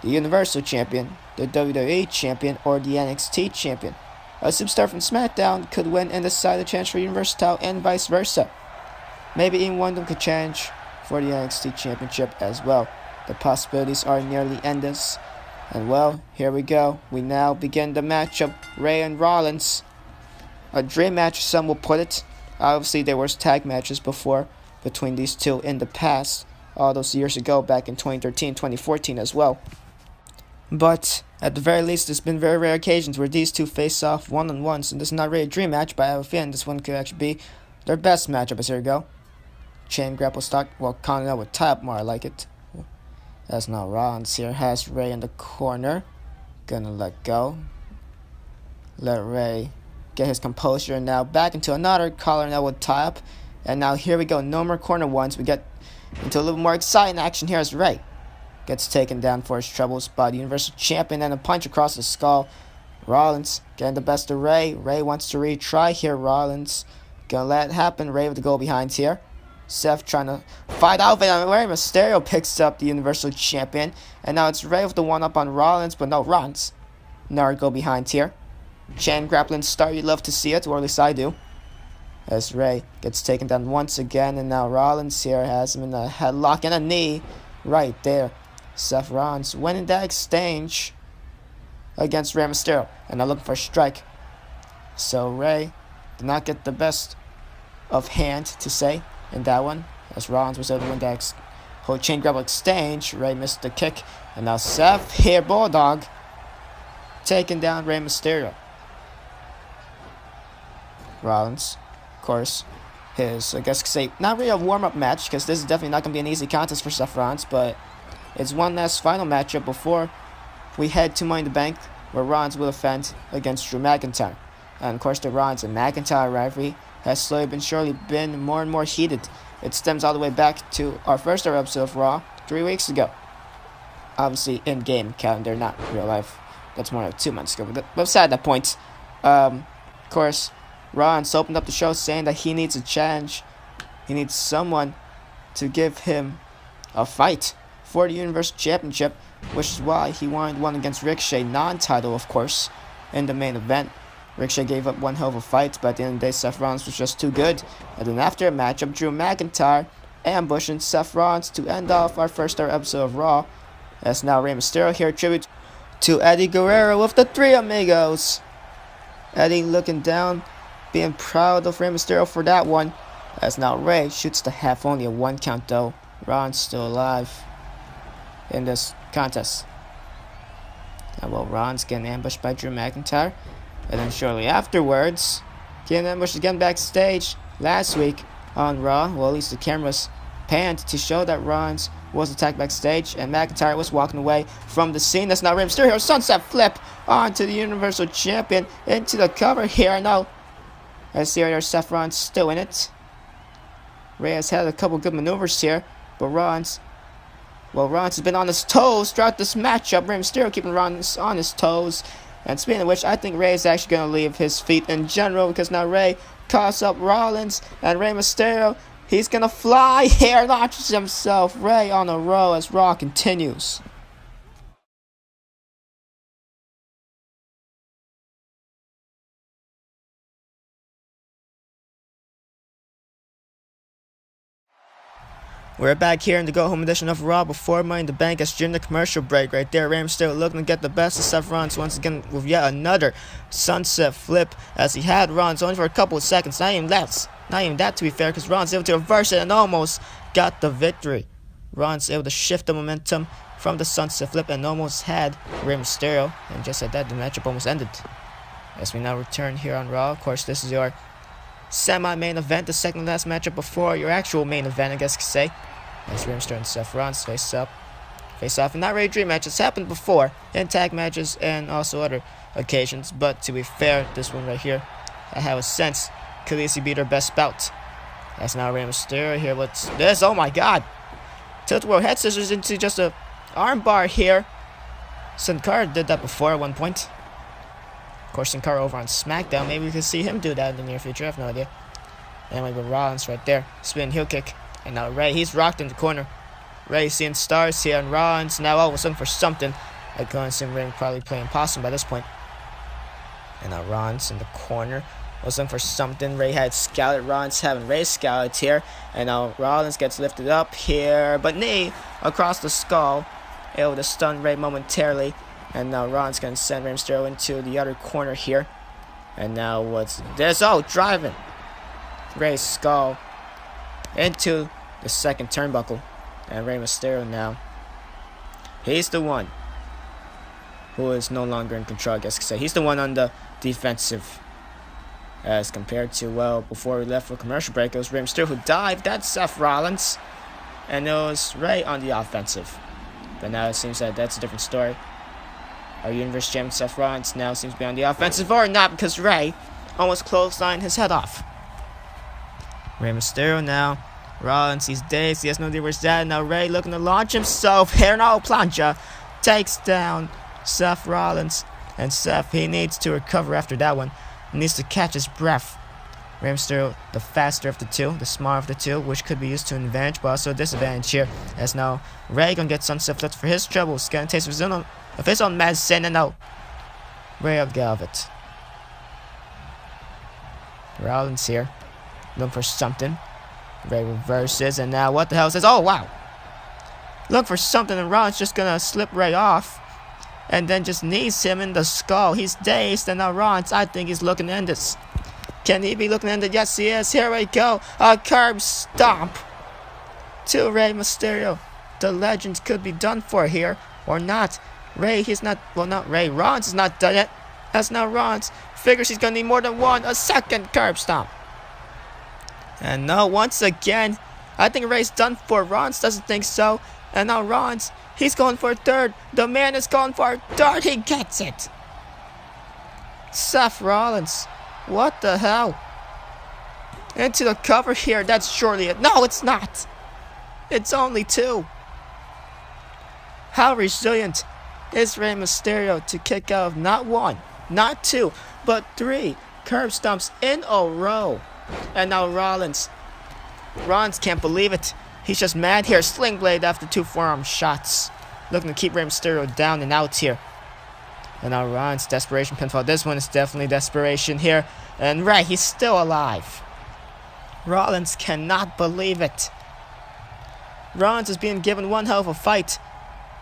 the Universal Champion, the WWE Champion, or the NXT Champion. A superstar from SmackDown could win and decide the chance for Universal title, and vice versa. Maybe even one of them could challenge for the NXT Championship as well. The possibilities are nearly endless. And well, here we go. We now begin the matchup, Rey and Rollins. A dream match, some will put it. Obviously, there was tag matches before between these two in the past, all those years ago, back in 2013, 2014 as well. But at the very least, there's been very rare occasions where these two face off one-on-one, so this is not really a dream match, but I have a feeling this one could actually be their best matchup. As here we go. Chain grapple stock, well, counting out with tie-up more, I like it. As now Rollins here has Rey in the corner. Gonna let go. Let Rey get his composure, and now back into another collar now with tie-up. And now here we go, no more corner ones. We get into a little more exciting action here as Rey gets taken down for his troubles by the Universal Champion, and a punch across the skull. Rollins getting the best of Rey. Rey wants to retry here. Rollins gonna let it happen. Rey with the go behind here. Seth trying to fight out of it. Rey Mysterio picks up the Universal Champion, and now it's Rey with the one-up on Rollins, but no, Rollins. Another go behind here. Chain grappling start, you'd love to see it, or at least I do. As Rey gets taken down once again, and now Rollins here has him in a headlock and a knee right there. Seth Rollins winning that exchange against Rey Mysterio, and now looking for a strike. So Rey did not get the best of hand, to say, in that one, as Rollins was able to win that whole chain grapple exchange. Rey missed the kick, and now Seth here, Bulldog, taking down Rey Mysterio. Rollins, of course, his, I guess, say, not really a warm-up match, because this is definitely not going to be an easy contest for Seth Rollins, but it's one last final matchup before we head to Money in the Bank, where Rollins will defend against Drew McIntyre. And of course, the Rollins and McIntyre rivalry has slowly but surely been more and more heated. It stems all the way back to our first ever episode of Raw 3 weeks ago. Obviously, in-game calendar, not real life. That's more like 2 months ago. But beside that point, of course, Rollins opened up the show saying that he needs a challenge. He needs someone to give him a fight for the Universal Championship, which is why he wanted one against Ricochet, non-title, of course. in the main event. Ricochet gave up one hell of a fight, but at the end of the day, Seth Rollins was just too good. And then after a matchup, Drew McIntyre ambushing Seth Rollins to end off our first ever episode of Raw. As now Rey Mysterio here, tribute to Eddie Guerrero with the Three Amigos. Eddie looking down, being proud of Rey Mysterio for that one. As now Rey shoots the half, only a 1 count though. Ron's still alive in this contest. And well, Ron's getting ambushed by Drew McIntyre. And then shortly afterwards, getting ambushed again backstage last week on Raw. Well, at least the cameras panned to show that Ron's was attacked backstage, and McIntyre was walking away from the scene. That's now Rey Mysterio. Sunset flip onto the Universal Champion into the cover here. Now, as here, Seth Rollins still in it. Rey has had a couple good maneuvers here, but Rollins has been on his toes throughout this matchup. Rey Mysterio keeping Rollins on his toes. And speaking of which, I think Rey is actually going to leave his feet in general, because now Rey calls up Rollins, and Rey Mysterio, he's going to fly here, launches himself. Rey on a roll as Raw continues. We're back here in the go-home edition of Raw before Money in the Bank as during the commercial break right there. Rey Mysterio looking to get the best of Seth Rollins once again with yet another sunset flip as he had Rollins only for a couple of seconds. Not even that to be fair, because Rollins able to reverse it and almost got the victory. Rollins able to shift the momentum from the sunset flip and almost had Rey Mysterio. And just like that, the matchup almost ended. As we now return here on Raw, of course, this is your semi-main event, the second last matchup before your actual main event, I guess you could say. As Rey Mysterio and Seth Rollins face off in not really dream matches. It's happened before in tag matches and also other occasions, but to be fair, this one right here, I have a sense could easily be their best bout. That's now Rey Mysterio here. What's this? Oh my god! Tilt-a-whirl head scissors into just a armbar here. Sin Cara did that before at one point. Of course, Sin Cara over on SmackDown. Maybe we can see him do that in the near future. I have no idea. Anyway, but Rollins right there. Spinning heel kick. And now Rey, he's rocked in the corner. Rey seeing stars here on Rollins. Now always looking for something. I can assume Rey probably playing possum by this point. And now Rollins in the corner was looking for something. Rey had scouted. Rollins having Rey scouted here. And now Rollins gets lifted up here. But knee across the skull. Able to stun Rey momentarily. And now Rollins going to send Rey Mysterio into the other corner here. And now what's this? Oh, driving Rey's skull into the second turnbuckle. And Rey Mysterio now, he's the one who is no longer in control, I guess you could say. He's the one on the defensive. As compared to, well, before we left for commercial break, it was Rey Mysterio who dived. That's Seth Rollins. And it was Rey on the offensive. But now it seems that that's a different story. Our Universe Champion Seth Rollins now seems to be on the offensive, or not, because Rey almost clotheslined his head off. Rey Mysterio now. Rollins, he's dazed. He has no idea where's that. Now Rey looking to launch himself. Here now, plancha takes down Seth Rollins. And Seth, he needs to recover after that one. He needs to catch his breath. Rey Mysterio, the faster of the two, the smarter of the two, which could be used to an advantage, but also a disadvantage here. As now Rey gonna get sunset flipped for his troubles. Getting a taste of his own medicine, and now Rey will get out of it. Rollins here, looking for something. Rey reverses, and now what the hell says? Oh wow! Look for something, and Rollins just gonna slip Rey off, and then just knees him in the skull. He's dazed, and now Rollins, I think he's looking to end this. Can he be looking to end it? Yes, he is. Here we go. A curb stomp to Rey Mysterio. The legends could be done for here, or not. Rey, he's not, well, not Rey. Rollins is not done yet. That's now Rollins. Figures he's gonna need more than one. A second curb stomp. And now, once again, I think Rey's done for. Rollins doesn't think so. And now Rollins, he's going for a third. The man is going for a third. He gets it. Seth Rollins. What the hell? Into the cover here. That's surely it. No, it's not. It's only two. How resilient is Rey Mysterio to kick out of not one, not two, but three curb stomps in a row. And now Rollins can't believe it. He's just mad here. Sling blade after two forearm shots. Looking to keep Rey Mysterio down and out here. And now Braun's desperation pinfall. This one is definitely desperation here. And Ray, he's still alive. Rollins cannot believe it. Rollins is being given one hell of a fight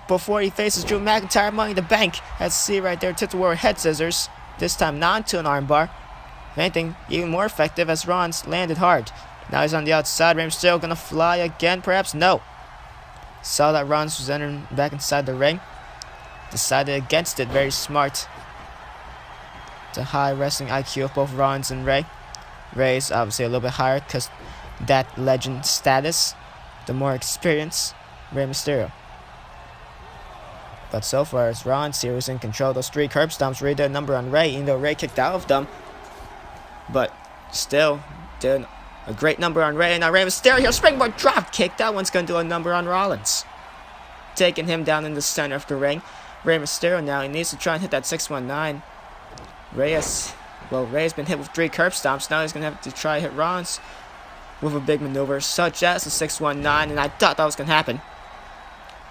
before he faces Drew McIntyre Money in the Bank. As you see right there, Tits War head scissors. This time not to an armbar. If anything, even more effective as Rollins landed hard. Now he's on the outside. Rey Mysterio gonna fly again, perhaps? No. Saw that Rollins was entering back inside the ring. Decided against it. Very smart. The high wrestling IQ of both Rollins and Ray. Ray's obviously a little bit higher because that legend status. The more experience, Rey Mysterio. But so far, it's Rollins here who's in control. Those 3 curb stomps really did a number on Ray, even though Ray kicked out of them. But still, did a great number on Ray. And now Rey Mysterio here, springboard drop kick. That one's going to do a number on Rollins. Taking him down in the center of the ring. Rey Mysterio now, he needs to try and hit that 619. Rey's been hit with 3 curb stomps. Now he's going to have to try hit Rollins with a big maneuver, such as the 619. And I thought that was going to happen.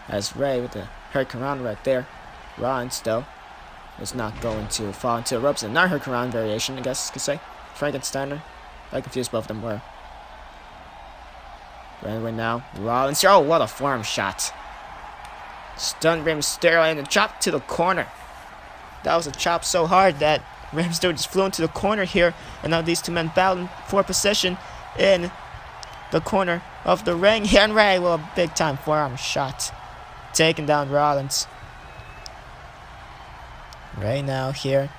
As Ray with the Hurricane right there. Rollins, though, is not going to fall into the ropes. Another Hurricane variation, I guess you could say. Frankensteiner. I confused both of them were. But anyway, now, Rollins here. Oh, what a forearm shot. Stunned Rey Mysterio and a chop to the corner. That was a chop so hard that Rey Mysterio just flew into the corner here. And now these 2 men battling for position in the corner of the ring. Here and Ray with a big time forearm shot. Taking down Rollins. Right now here,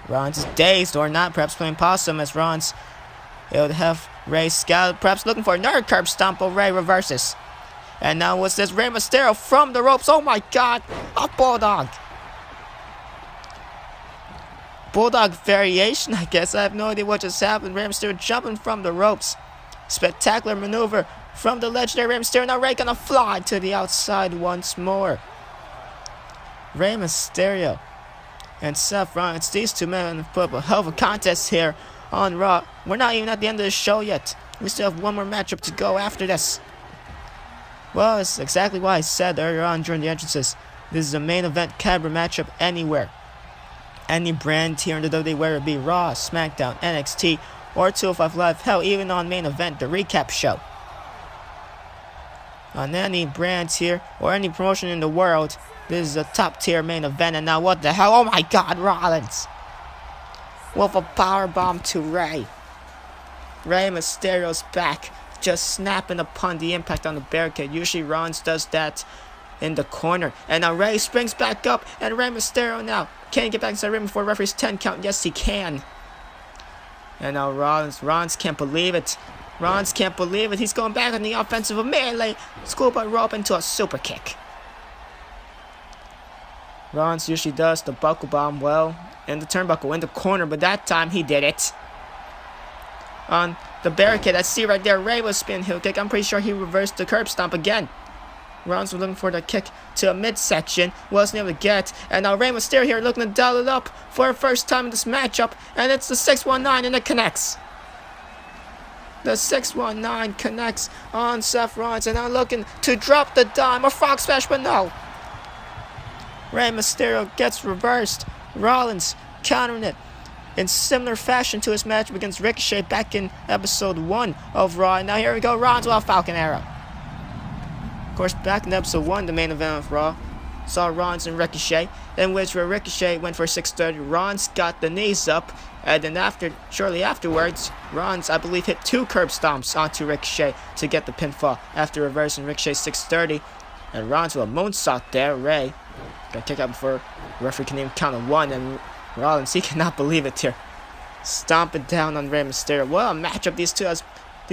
Rollins is dazed or not, perhaps playing possum as Rollins. It would have Ray scouted, perhaps looking for another curb stomp, but Ray reverses. And now what's this? Rey Mysterio from the ropes. Oh my god, a bulldog. Bulldog variation, I guess. I have no idea what just happened. Rey Mysterio jumping from the ropes. Spectacular maneuver from the legendary Rey Mysterio. Now Ray gonna fly to the outside once more. Rey Mysterio and Seth Rollins, these 2 men have put up a hell of a contest here on Raw. We're not even at the end of the show yet. We still have one more matchup to go after this. Well, it's exactly what I said earlier on during the entrances. This is a main event caliber matchup anywhere. Any brand here in the WWE, whether it be Raw, SmackDown, NXT, or 205 Live, hell, even on main event, the recap show. On any brands here, or any promotion in the world, this is a top tier main event. And now what the hell? Oh my god, Rollins! With a powerbomb to Ray. Rey Mysterio's back, just snapping upon the impact on the barricade. Usually Rollins does that in the corner. And now Ray springs back up, and Rey Mysterio now can he get back inside the ring before referee's 10 count? Yes, he can. And now Rollins can't believe it. Rollins can't believe it. He's going back on the offensive immediately. Schoolboy rope into a super kick. Rollins usually does the buckle bomb well in the turnbuckle in the corner, but that time he did it. On the barricade, I see right there, Ray was spin heel kick. I'm pretty sure he reversed the curb stomp again. Rollins was looking for the kick to a midsection, wasn't able to get. And now Rey Mysterio here looking to dial it up for the first time in this matchup. And it's the 619 and it connects. The 619 connects on Seth Rollins. And now looking to drop the dime or frog splash, but no. Rey Mysterio gets reversed. Rollins countering it in similar fashion to his match against Ricochet back in episode 1 of Raw. And now here we go, Rollins with a Falcon Arrow. Of course, back in episode 1, the main event of Raw, saw Rollins and Ricochet, in which Ricochet went for 630. Rollins got the knees up, and then shortly afterwards, Rollins, I believe, hit 2 curb stomps onto Ricochet to get the pinfall after reversing Ricochet 630. And Rollins with a moonsault there. Ray got kicked out before the referee can even count a 1, and Rollins, he cannot believe it here. Stomping down on Rey Mysterio. What a matchup these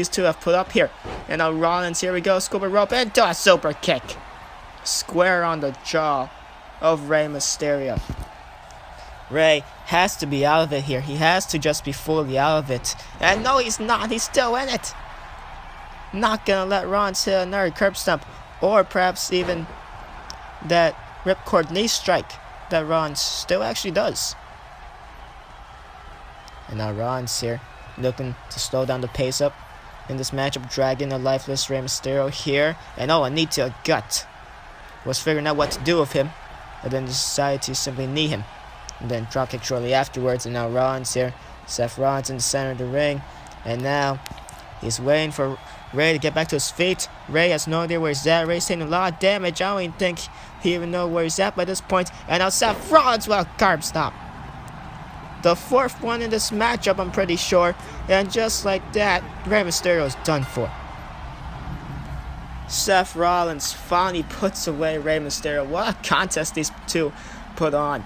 two have put up here. And now Rollins, here we go, scuba rope into a super kick. Square on the jaw of Rey Mysterio. Ray has to be out of it here. He has to just be fully out of it. And no, he's not. He's still in it. Not gonna let Rollins hit another curb stomp, or perhaps even that ripcord knee strike that Rollins still actually does. And now Rollins here looking to slow down the pace up in this matchup, dragging a lifeless Rey Mysterio here. And oh, a knee to a gut. Was figuring out what to do with him, and then decided to simply knee him. And then dropkick shortly afterwards. And now Rollins here. Seth Rollins in the center of the ring. And now he's waiting for Ray to get back to his feet. Ray has no idea where he's at. Ray's taking a lot of damage. I don't even think he even knows where he's at by this point. And now Seth Rollins, well, carb stop. The fourth one in this matchup, I'm pretty sure. And just like that, Rey Mysterio is done for. Seth Rollins finally puts away Rey Mysterio. What a contest these two put on.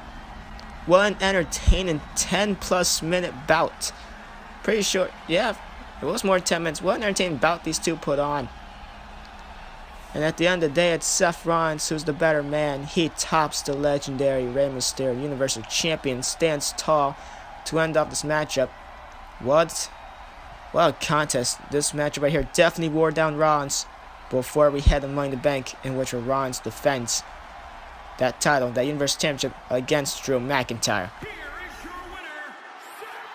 What an entertaining 10+ minute bout. Pretty sure, yeah, it was more than 10 minutes. What an entertaining bout these two put on. And at the end of the day, it's Seth Rollins who's the better man. He tops the legendary Rey Mysterio, Universal Champion, stands tall to end off this matchup. What a contest. This matchup right here definitely wore down Rollins before we head to Money in the Bank, in which Rollins defends that title, that Universal Championship, against Drew McIntyre. Here is your winner, Seth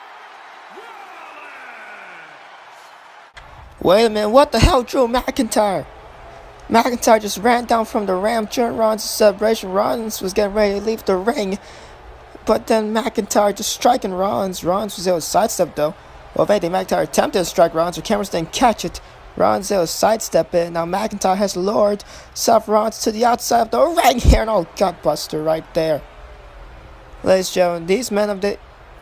Rollins. Wait a minute, what the hell, Drew McIntyre? McIntyre just ran down from the ramp during Rollins' celebration. Rollins was getting ready to leave the ring, but then McIntyre just striking Rollins. Rollins was able to sidestep though. Well, if anything, McIntyre attempted to strike Rollins, the cameras didn't catch it. Rollins was able to sidestep it. Now McIntyre has lured Seth Rollins to the outside of the ring here. And oh, gutbuster right there. Ladies and gentlemen, these men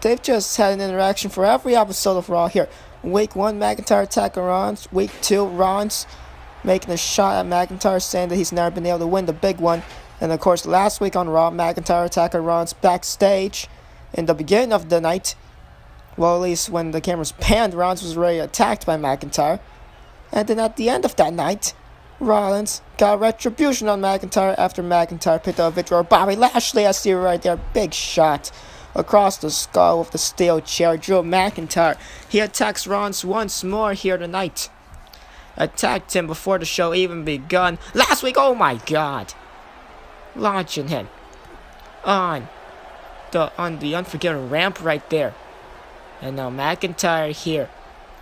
they've just had an interaction for every episode of Raw here. Week 1, McIntyre attacking Rollins. Week 2, Rollins making a shot at McIntyre, saying that he's never been able to win the big one. And of course, last week on Raw, McIntyre attacking Rollins backstage in the beginning of the night. Well, at least when the cameras panned, Rollins was already attacked by McIntyre. And then at the end of that night, Rollins got retribution on McIntyre after McIntyre picked up a victory over Bobby Lashley. I see it right there. Big shot across the skull with the steel chair. Drew McIntyre, he attacks Rollins once more here tonight. Attacked him before the show even begun last week. Oh my god. Launching him on the unforgiving ramp right there. And now McIntyre here,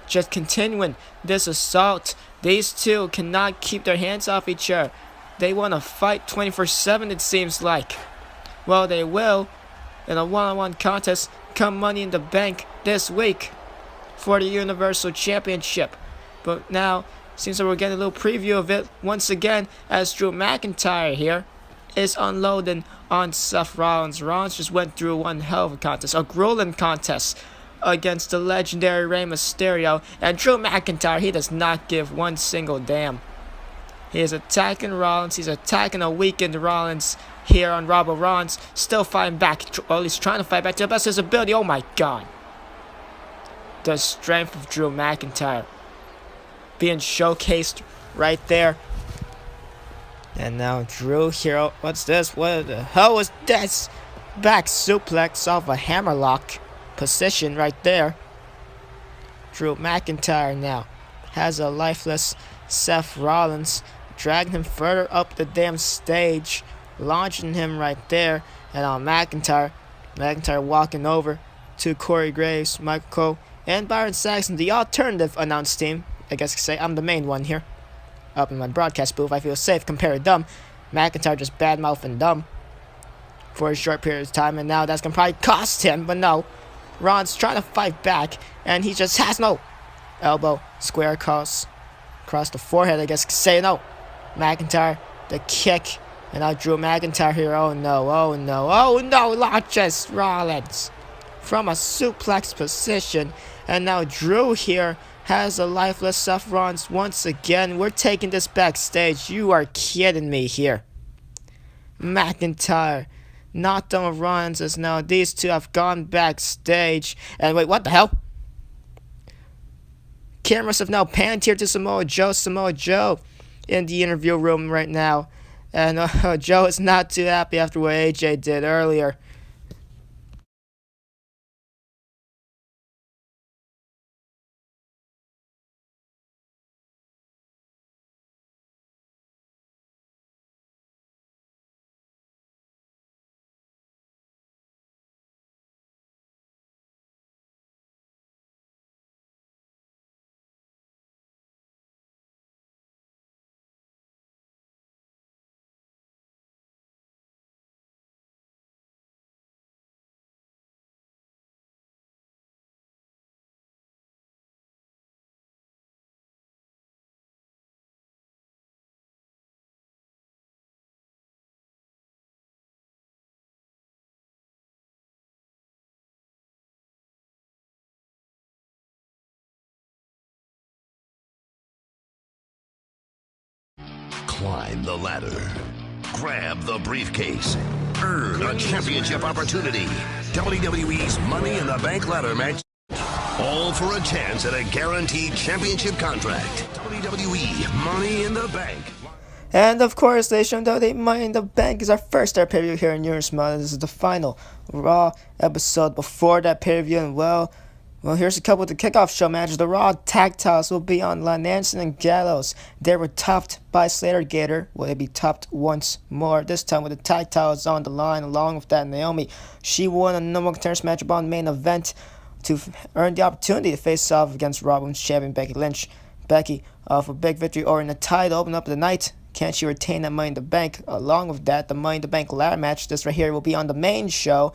just continuing this assault. These two cannot keep their hands off each other. They want to fight 24/7, it seems like. Well, they will in a one-on-one contest come Money in the Bank this week for the Universal Championship. But now, seems like we're getting a little preview of it once again, as Drew McIntyre here is unloading on Seth Rollins. Rollins just went through one hell of a contest, a grueling contest against the legendary Rey Mysterio. And Drew McIntyre, he does not give one single damn. He is attacking Rollins. He's attacking a weakened Rollins here on Raw. Rollins still fighting back, or at least trying to fight back to the best of his ability. Oh my god. The strength of Drew McIntyre being showcased right there. And now Drew here, what's this? What the hell was this? Back suplex off a hammerlock position right there. Drew McIntyre now has a lifeless Seth Rollins, dragging him further up the damn stage, launching him right there. And now McIntyre walking over to Corey Graves, Michael Cole, and Byron Saxton, the alternative announce team. I guess I could say I'm the main one here. Up in my broadcast booth, I feel safe compared to them. McIntyre just badmouthing them for a short period of time, and now that's gonna probably cost him, but no. Ron's trying to fight back, and he just has no elbow square across the forehead, I guess I could say. No. McIntyre, the kick, and now Drew McIntyre here. Oh no, oh no, oh no, launches Rollins from a suplex position, and now Drew here has a lifeless Seth Rollins once again. We're taking this backstage. You are kidding me here. McIntyre not done with Rollins, as now these two have gone backstage. And wait, what the hell? Cameras have now panned here to Samoa Joe. Samoa Joe in the interview room right now. And Joe is not too happy after what AJ did earlier. Climb the ladder. Grab the briefcase. Earn a championship opportunity. WWE's Money in the Bank ladder match. All for a chance at a guaranteed championship contract. WWE Money in the Bank. And of course, they showed that Money in the Bank is our first ever pay-per-view here in Europe. This is the final Raw episode before that pay-per-view. And well, here's a couple of the kickoff show matches. The Raw tag titles will be on Lance Anderson and Gallows. They were topped by Slater Gator. Will they be topped once more? This time with the tag titles on the line. Along with that, Naomi, she won a number one contenders matchup on the main event to earn the opportunity to face off against Raw Women's Champion Becky Lynch. Becky, off a big victory over Natalya to open up the night. Can she retain that Money in the Bank? Along with that, the Money in the Bank ladder match, this right here, will be on the main show,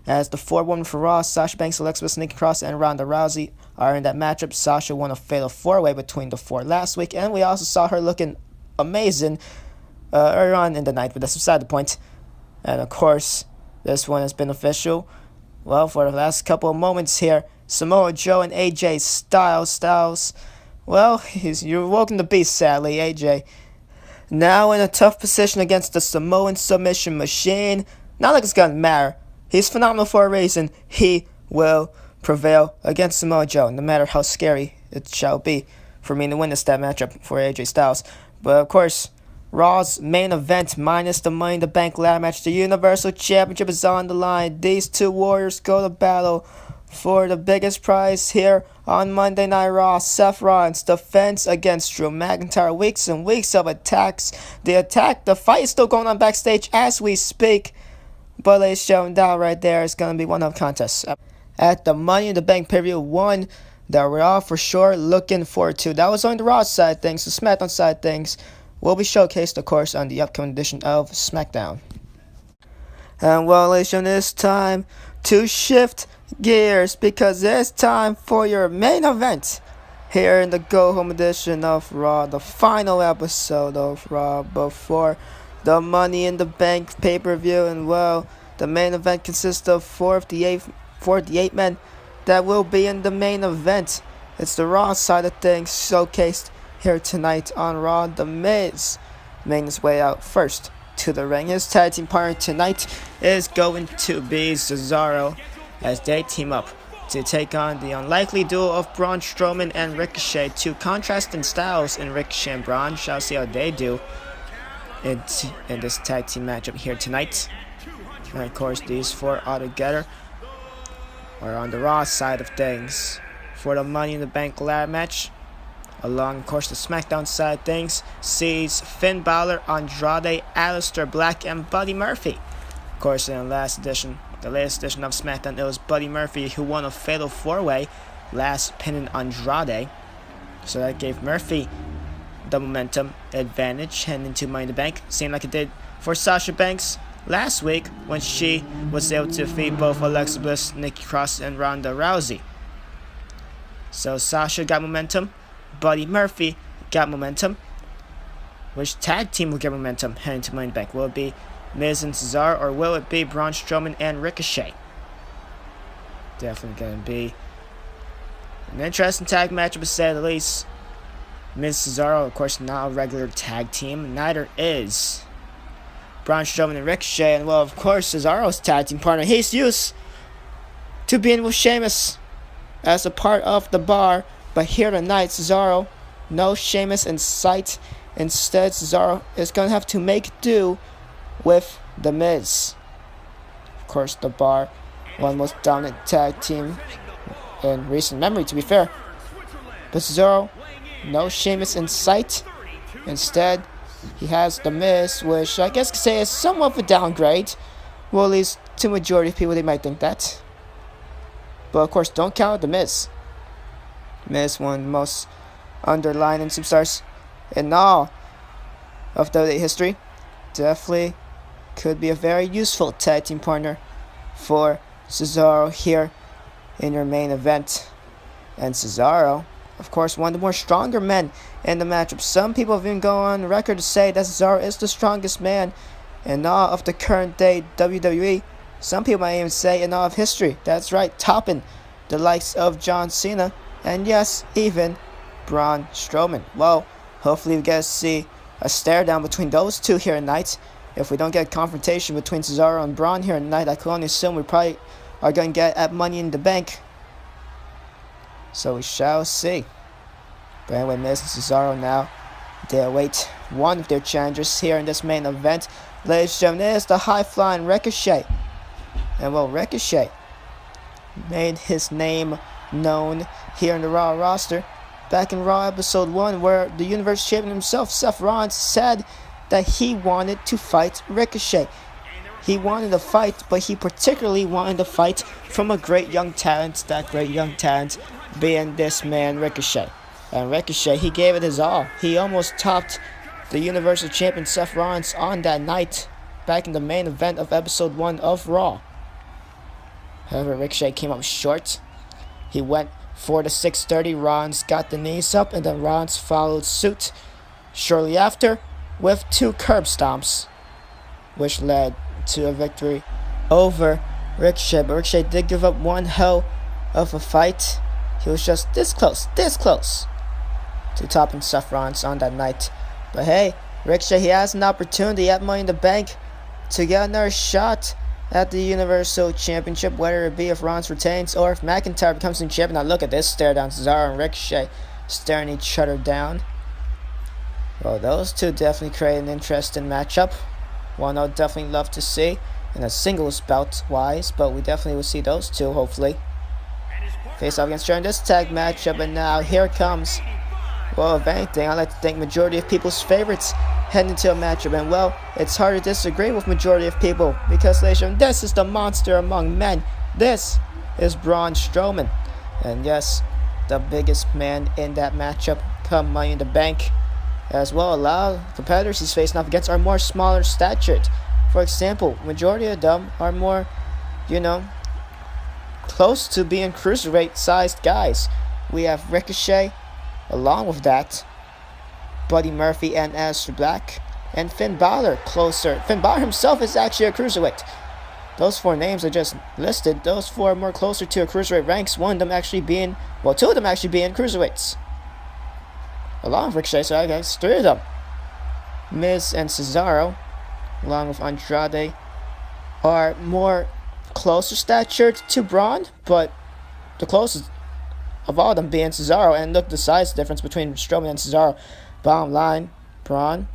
as the four women for Raw, Sasha Banks, Alexa Bliss, Nikki Cross, and Ronda Rousey are in that matchup. Sasha won a fatal four-way between the four last week, and we also saw her looking amazing earlier on in the night, but that's beside the point. And of course, this one has been official. Well, for the last couple of moments here, Samoa Joe and AJ Styles. Well, you're woken the beast, sadly, AJ. Now in a tough position against the Samoan submission machine. Not like it's gonna matter. He's phenomenal for a reason. He will prevail against Samoa Joe, no matter how scary it shall be for me to win this matchup for AJ Styles. But of course, Raw's main event minus the Money in the Bank ladder match. The Universal Championship is on the line. These two warriors go to battle for the biggest prize here on Monday Night Raw. Seth Rollins defends against Drew McIntyre. Weeks and weeks of attacks. The fight is still going on backstage as we speak. But ladies and gentlemen, right there is going to be one of the contests at the Money in the Bank pay-per-view 1 that we're all for sure looking forward to. That was on the Raw side of things. The SmackDown side of things will be showcased, of course, on the upcoming edition of SmackDown. And well, ladies and gentlemen, it's time to shift gears because it's time for your main event here in the Go Home edition of Raw, the final episode of Raw before the Money in the Bank pay-per-view. And well, the main event consists of 48 men that will be in the main event. It's the Raw side of things showcased here tonight on Raw. The Miz making his way out first to the ring. His tag team partner tonight is going to be Cesaro, as they team up to take on the unlikely duo of Braun Strowman and Ricochet. Two contrasting styles in Ricochet and Braun. Shall see how they do in this tag team matchup here tonight. And of course, these four all together are on the Raw side of things for the Money in the Bank ladder match. Along, of course, the SmackDown side of things sees Finn Balor, Andrade, Aleister Black, and Buddy Murphy. Of course, in the latest edition of SmackDown, it was Buddy Murphy who won a fatal four-way, last pinning Andrade. So that gave Murphy the momentum advantage heading into Money in the Bank, same like it did for Sasha Banks last week when she was able to defeat both Alexa Bliss, Nikki Cross, and Ronda Rousey. So Sasha got momentum, Buddy Murphy got momentum. Which tag team will get momentum heading to Money in the Bank? Will it be Miz and Cesaro, or will it be Braun Strowman and Ricochet? Definitely going to be an interesting tag matchup, to say the least. Miz Cesaro, of course, not a regular tag team. Neither is Braun Strowman and Ricochet. And, well, of course, Cesaro's tag team partner, he's used to being with Sheamus as a part of the Bar. But here tonight, Cesaro, no Sheamus in sight. Instead, Cesaro is going to have to make do with The Miz. Of course, the Bar, one of the most dominant tag team in recent memory, to be fair. But Cesaro, no Sheamus in sight. Instead, he has The Miz, which I guess could say is somewhat of a downgrade. Well, at least to majority of people, they might think that. But of course, don't count out The Miz. Miz, one of the most underlying superstars in all of WWE history. Definitely could be a very useful tag team partner for Cesaro here in your main event. And Cesaro, of course, one of the more stronger men in the matchup. Some people have even gone on record to say that Cesaro is the strongest man in all of the current day WWE. Some people might even say in all of history. That's right, topping the likes of John Cena and, yes, even Braun Strowman. Well, hopefully we get to see a stare down between those two here tonight. If we don't get a confrontation between Cesaro and Braun here tonight, I can only assume we probably are going to get at Money in the Bank. So we shall see. But anyway, Miz and Cesaro now, they await one of their challengers here in this main event. Ladies and gentlemen, it is the high-flying Ricochet. And well, Ricochet made his name known here in the Raw roster back in Raw episode 1, where the Universe Champion himself, Seth Rollins, said that he wanted to fight Ricochet. He wanted a fight, but he particularly wanted a fight from a great young talent, that great young talent being this man Ricochet. And Ricochet, he gave it his all. He almost topped the Universal Champion Seth Rollins on that night back in the main event of episode 1 of Raw. However, Ricochet came up short. He went for the 630. Rollins got the knees up, and then Rollins followed suit shortly after with 2 curb stomps, which led to a victory over Ricochet. But Ricochet did give up one hell of a fight. He was just this close to topping Seth Rollins on that night. But hey, Ricochet, he has an opportunity at Money in the Bank to get another shot at the Universal Championship, whether it be if Rollins retains or if McIntyre becomes the champion. Now look at this stare down. Cesaro and Ricochet staring each other down. Well, those two definitely create an interesting matchup. One I'd definitely love to see in a singles bout wise, but we definitely will see those two hopefully face off against during this tag matchup. And now here comes, well, if anything, I like to think majority of people's favorites heading into a matchup. And well, it's hard to disagree with majority of people, because ladies and gentlemen, this is the monster among men. This is Braun Strowman. And yes, the biggest man in that matchup come Money in the Bank. As well, a lot of competitors he's facing off against are more smaller statured. For example, majority of them are more, close to being cruiserweight sized guys. We have Ricochet, along with that, Buddy Murphy and Aleister Black, and Finn Balor closer. Finn Balor himself is actually a cruiserweight. Those 4 names are just listed. Those 4 are more closer to a cruiserweight ranks. One of them actually being, well, 2 of them actually being cruiserweights, along with Ricochet, so I guess 3 of them. Miz and Cesaro, along with Andrade, are more closer statured to Braun, but the closest of all of them being Cesaro. And look, the size difference between Strowman and Cesaro. Bottom line, Braun,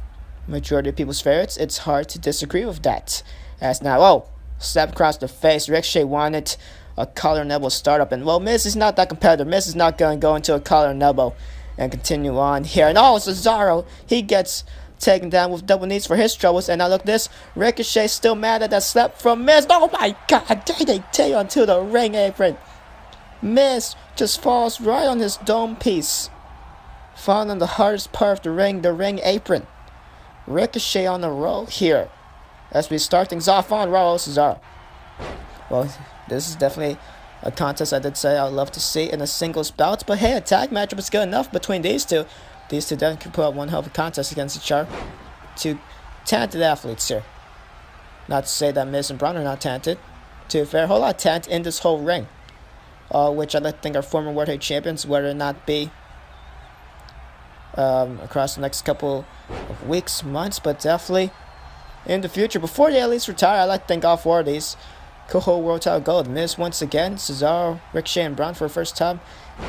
majority of people's favorites. It's hard to disagree with that. As now, slap across the face. Ricochet wanted a collar and elbow startup, and well, Miz is not that competitive. Miz is not going to go into a collar and elbow and continue on here. And Cesaro, he gets taken down with double knees for his troubles. And now look this, Ricochet still mad at that slap from Miz. Oh my god, DDT onto the ring apron. Miz just falls right on his dome piece, falling on the hardest part of the ring apron. Ricochet on the roll here as we start things off on Raw. Cesaro. Well, this is definitely a contest I did say I'd love to see in a singles bout, but hey, a tag matchup is good enough between these two. These two definitely can put up one hell of a contest against each other. 2 talented athletes here. Not to say that Miz and Braun are not talented. To be fair, a whole lot of talent in this whole ring, which I'd like to think are former World Heavyweight Champions, whether or not be across the next couple of weeks, months, but definitely in the future, before they at least retire. I'd like to think all 4 of these could hold world title gold. Miz once again, Cesaro, Ricochet, and Braun for the first time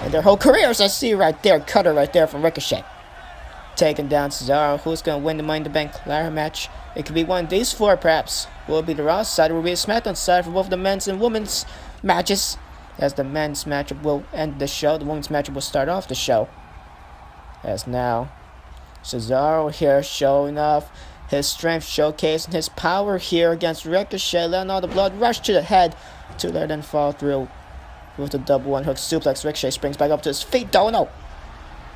in their whole careers. I see right there, cutter right there from Ricochet, taking down Cesaro. Who's going to win the Money in the Bank ladder match? It could be one of these 4, perhaps. Will it be the Raw side, or will it be the SmackDown side for both the men's and women's matches? As the men's matchup will end the show, the women's matchup will start off the show. As now, Cesaro here showing off his strength, showcasing his power here against Ricochet, letting all the blood rush to the head to let him fall through with the double 1-hook suplex. Ricochet springs back up to his feet. No.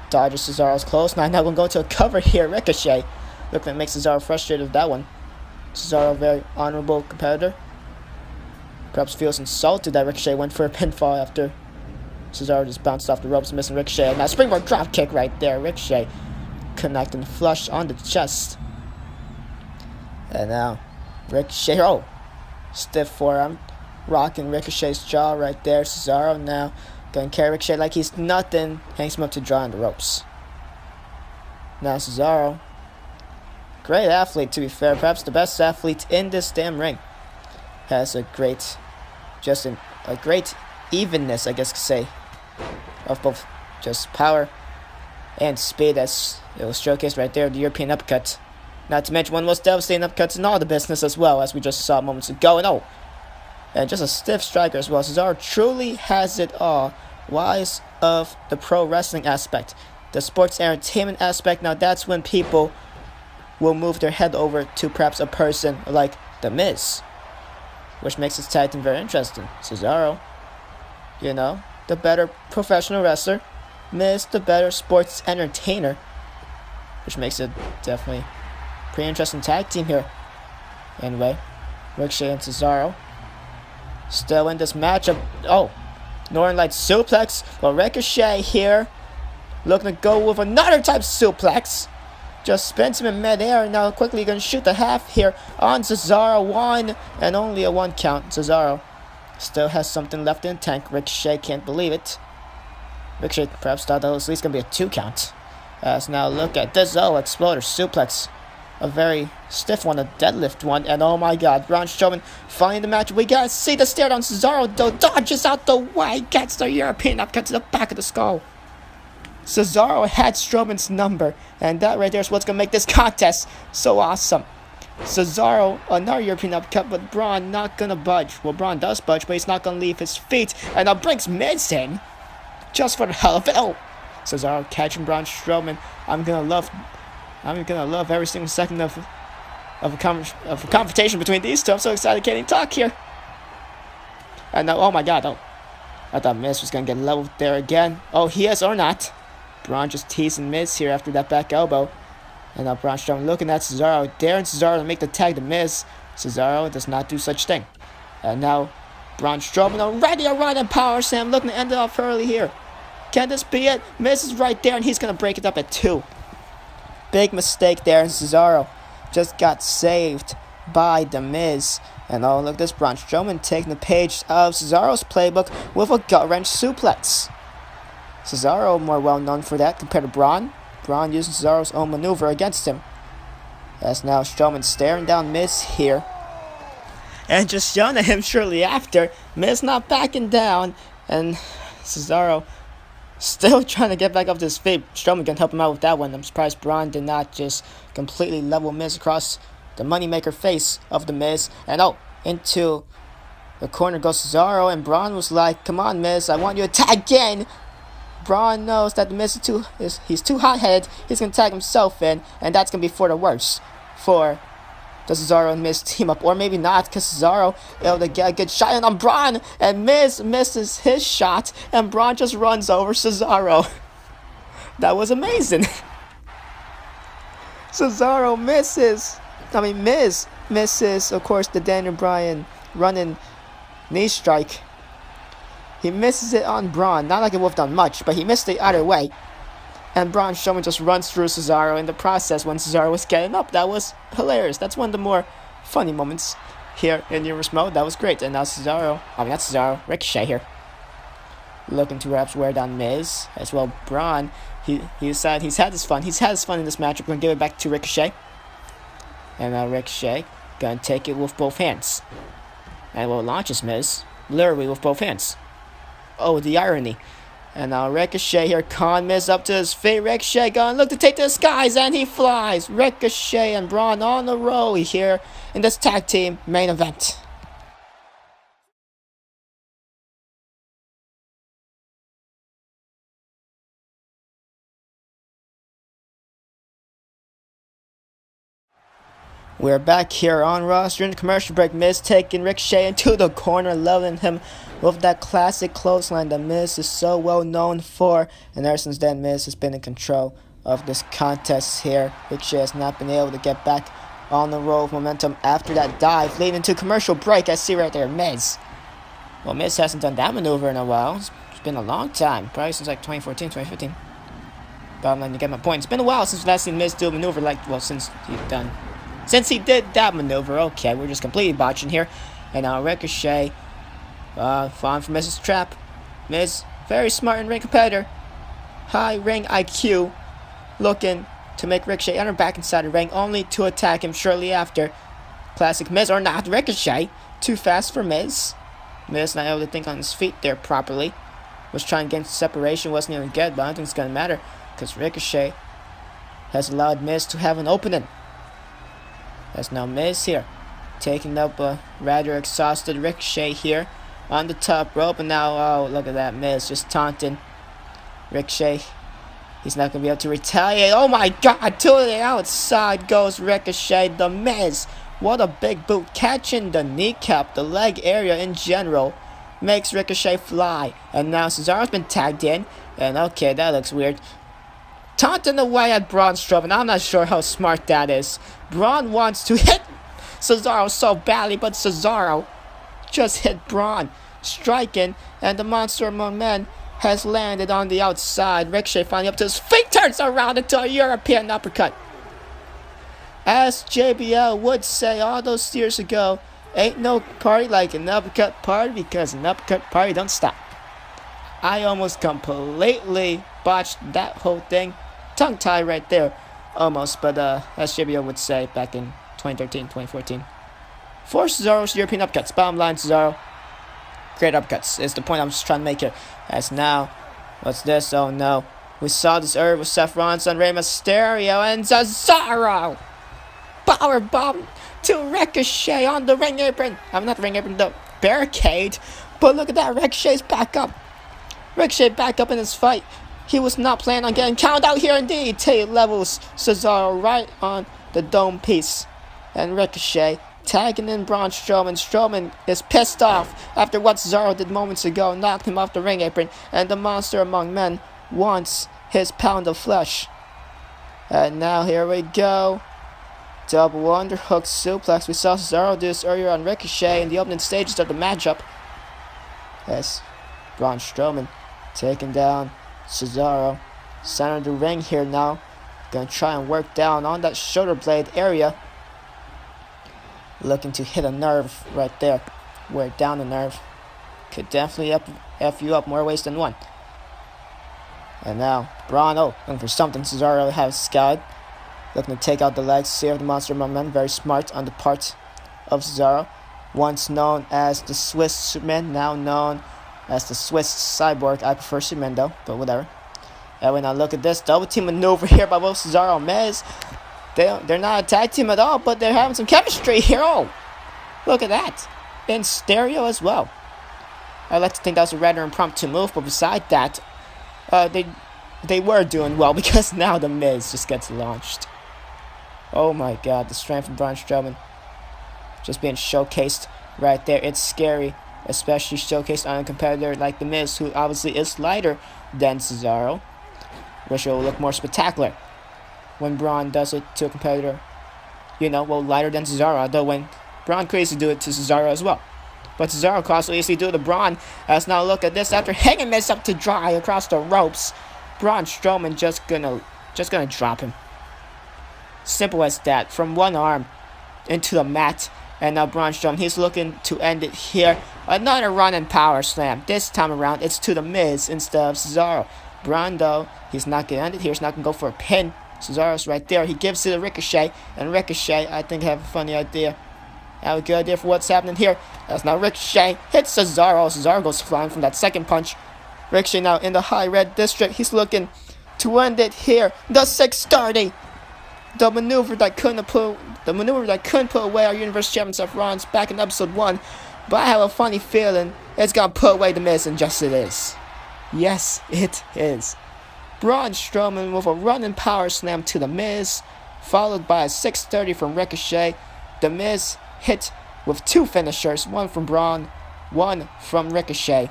Dodges Cesaro's close. Now going to go to a cover here. Ricochet looking to make Cesaro frustrated with that one. Cesaro, a very honorable competitor, perhaps feels insulted that Ricochet went for a pinfall after Cesaro just bounced off the ropes, missing Ricochet. And now springboard drop kick right there. Ricochet connecting flush on the chest. And now Ricochet, stiff forearm, rocking Ricochet's jaw right there. Cesaro now going to carry Ricochet like he's nothing, hangs him up to dry on the ropes. Now Cesaro Great athlete, to be fair. Perhaps the best athlete in this damn ring. Has a great, a great evenness, I guess to say, of both just power and speed, as it was showcased right there, the European uppercut. Not to mention one of the most devastating uppercuts in all the business as well, as we just saw moments ago. And just a stiff striker as well. Cesaro truly has it all. Wise of the pro wrestling aspect, the sports entertainment aspect. Now that's when people will move their head over to perhaps a person like The Miz, which makes his tag team very interesting. Cesaro, the better professional wrestler. Miz, the better sports entertainer, which makes it definitely pretty interesting tag team here. Anyway, Ricochet and Cesaro still in this matchup. Oh, Northern Light suplex. Well, Ricochet here looking to go with another type suplex. Just spins him in midair, and now quickly going to shoot the half here on Cesaro. One, and only a 1 count. Cesaro still has something left in the tank. Ricochet can't believe it. Ricochet perhaps thought that was at least going to be a 2 count. As now look at this. Oh, Exploder suplex. A very stiff one, a deadlift one. And oh my god, Braun Strowman finding the match. We gotta see the stare down. Cesaro, though, dodges out the way. Gets the European uppercut to the back of the skull. Cesaro had Strowman's number. And that right there is what's gonna make this contest so awesome. Cesaro, another European uppercut, but Braun not gonna budge. Well, Braun does budge, but he's not gonna leave his feet. And now brings Miz in. Just for the hell of it. Oh, Cesaro catching Braun Strowman. I'm gonna love every single second of a confrontation between these two. I'm so excited, can't even talk here. And now, oh my god, oh, I thought Miz was gonna get leveled there again. Oh, he is or not. Braun just teasing Miz here after that back elbow. And now Braun Strowman looking at Cesaro, daring Cesaro to make the tag to Miz. Cesaro does not do such thing. And now Braun Strowman already a run and power slam, looking to end it off early here. Can this be it? Miz is right there, and he's gonna break it up at 2. Big mistake there, and Cesaro just got saved by The Miz. And oh, look at this, Braun Strowman taking the page of Cesaro's playbook with a gut-wrench suplex. Cesaro more well known for that compared to Braun. Braun using Cesaro's own maneuver against him. As now Strowman staring down Miz here. And just yelling at him shortly after. Miz not backing down. And Cesaro still trying to get back up to his feet. Strowman can help him out with that one. I'm surprised Braun did not just completely level Miz across the moneymaker face of The Miz. And oh, into the corner goes Cesaro. And Braun was like, come on, Miz, I want you to tag again. Braun knows that The Miz he's too hot-headed. He's going to tag himself in. And that's going to be for the worse for the Cesaro and Miz team up. Or maybe not, because Cesaro able to get a good shot in on Braun. And Miz misses his shot. And Braun just runs over Cesaro. That was amazing. Cesaro misses. Miz misses, of course, the Daniel Bryan running knee strike. He misses it on Braun. Not like it would have done much, but he missed it either way. And Braun Strowman just runs through Cesaro in the process when Cesaro was getting up. That was hilarious. That's one of the more funny moments here in Universe Mode. That was great. And now Ricochet here. Looking to perhaps wear down Miz. As well, Braun, he decided he's had his fun. He's had his fun in this match. We're going to give it back to Ricochet. And now Ricochet going to take it with both hands. And will launches Miz literally with both hands. Oh, the irony. And now Ricochet here, con Miz up to his feet. Ricochet going look to take to the skies, and he flies. Ricochet and Braun on the row here in this tag team main event. We're back here on roster in the commercial break. Miz taking Ricochet into the corner, leveling him with that classic clothesline that Miz is so well known for. And ever since then, Miz has been in control of this contest here. Ricochet has not been able to get back on the roll of momentum after that dive, leading to commercial break. I see right there, Miz. Well, Miz hasn't done that maneuver in a while. It's been a long time, probably since like 2014, 2015. Bottom line, you get my point. It's been a while since we've last seen Miz do a maneuver since he did that maneuver. Okay, we're just completely botching here. And now Ricochet falling for Miz's trap. Miz, very smart in ring competitor. High ring IQ. Looking to make Ricochet enter back inside the ring, only to attack him shortly after. Classic Miz, or not, Ricochet. Too fast for Miz. Miz not able to think on his feet there properly. Was trying to get separation, wasn't even good, but I don't think it's going to matter, because Ricochet has allowed Miz to have an opening. There's now Miz here, taking up a rather exhausted Ricochet here on the top rope, and now, oh, look at that, Miz just taunting Ricochet. He's not going to be able to retaliate. Oh my god, to the outside goes Ricochet. The Miz, what a big boot, catching the kneecap, the leg area in general, makes Ricochet fly. And now Cesaro's been tagged in, and okay, that looks weird. Taunting away at Braun Strowman. I'm not sure how smart that is. Braun wants to hit Cesaro so badly, but Cesaro just hit Braun, striking, and the monster among men has landed on the outside. Ricochet finally up to his feet, turns around into a European uppercut. As JBL would say all those years ago, ain't no party like an uppercut party, because an uppercut party don't stop. I almost completely botched that whole thing. Tongue tie right there. Almost, but as JBL would say back in 2013, 2014. For Cesaro's European uppercuts. Bottom line, Cesaro, great uppercuts is the point I'm just trying to make here. As now, what's this? Oh no. We saw this earlier with Seth Rollins on Rey Mysterio, and Cesaro powerbomb to Ricochet on the ring apron. I'm not the ring apron, the barricade. But look at that, Ricochet's back up. Ricochet back up in his fight. He was not planning on getting counted out here indeed. He levels Cesaro right on the dome piece. And Ricochet tagging in Braun Strowman. Strowman is pissed off after what Cesaro did moments ago, knocked him off the ring apron, and the monster among men wants his pound of flesh. And now here we go. Double underhook suplex. We saw Cesaro do this earlier on Ricochet in the opening stages of the matchup. Yes, Braun Strowman taking down Cesaro. Center of the ring here now. Gonna try and work down on that shoulder blade area. Looking to hit a nerve right there. Wear down the nerve. Could definitely F you up more ways than one. And now, Braun, looking for something. Cesaro has scouted. Looking to take out the legs, save the monster among men. Very smart on the part of Cesaro. Once known as the Swiss Superman, now known as the Swiss Cyborg. I prefer Superman though, but whatever. And when I look at this double team maneuver here by both Cesaro and Miz, they're not a tag team at all, but they're having some chemistry here. Oh, look at that. In stereo as well. I like to think that was a rather impromptu move, but beside that, they were doing well, because now the Miz just gets launched. Oh my god, the strength of Braun Strowman just being showcased right there. It's scary, especially showcased on a competitor like the Miz, who obviously is lighter than Cesaro. Wish it will look more spectacular when Braun does it to a competitor, lighter than Cesaro, although when Braun could easily do it to Cesaro as well. But Cesaro could also easily do it to Braun. As now look at this, after hanging Miz up to dry across the ropes, Braun Strowman just gonna drop him. Simple as that, from one arm into the mat. And now Braun Strowman, he's looking to end it here. Another running power slam. This time around, it's to the Miz instead of Cesaro. Braun, though, he's not going to end it here. He's not going to go for a pin. Cesaro's right there. He gives it to Ricochet. And Ricochet, I think, have a funny idea. I have a good idea for what's happening here. As now Ricochet hits Cesaro. Cesaro goes flying from that second punch. Ricochet now in the high red district. He's looking to end it here. The 630. The maneuver that couldn't put away our Universal Champion Seth Rollins back in episode 1. But I have a funny feeling it's gonna put away the Miz, and just it is. Yes, it is. Braun Strowman with a running power slam to the Miz, followed by a 630 from Ricochet. The Miz hit with two finishers, one from Braun, one from Ricochet.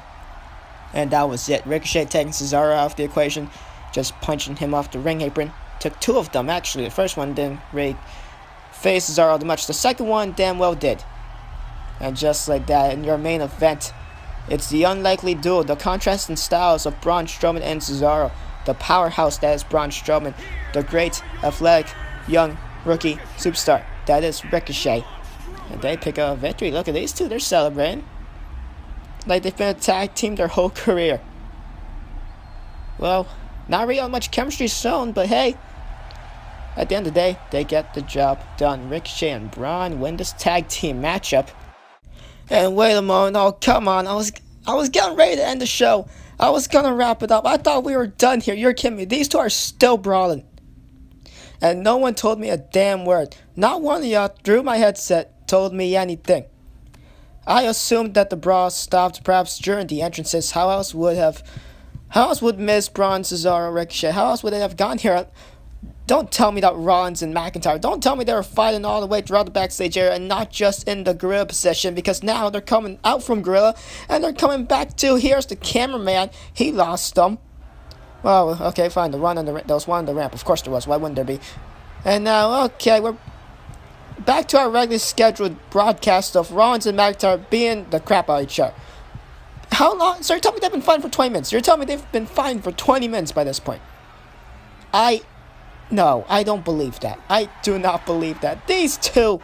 And that was it. Ricochet taking Cesaro off the equation, just punching him off the ring apron. Took two of them, actually. The first one didn't really phase Cesaro too much. The second one damn well did. And just like that, in your main event, it's the unlikely duo, the contrasting styles of Braun Strowman and Cesaro. The powerhouse that is Braun Strowman. The great, athletic, young, rookie superstar that is Ricochet. And they pick up a victory. Look at these two, they're celebrating like they've been a tag team their whole career. Well, not really much chemistry shown, but hey, at the end of the day, they get the job done. Ricochet and Braun win this tag team matchup. And wait a moment, oh come on, I was getting ready to end the show. I was gonna wrap it up. I thought we were done here. You're kidding me. These two are still brawling. And no one told me a damn word. Not one of y'all through my headset told me anything. I assumed that the brawl stopped perhaps during the entrances. How else would Miz, Braun, Cesaro, Ricochet? How else would they have gone here? Don't tell me that Rollins and McIntyre. Don't tell me they were fighting all the way throughout the backstage area and not just in the gorilla position, because now they're coming out from gorilla and they're coming back to. Here's the cameraman. He lost them. Well, okay, fine. There was one on the ramp. Of course there was. Why wouldn't there be? And now, okay, we're back to our regularly scheduled broadcast of Rollins and McIntyre being the crap out of each other. How long? So you're telling me they've been fighting for 20 minutes. You're telling me they've been fighting for 20 minutes by this point. No, I don't believe that. I do not believe that. These two,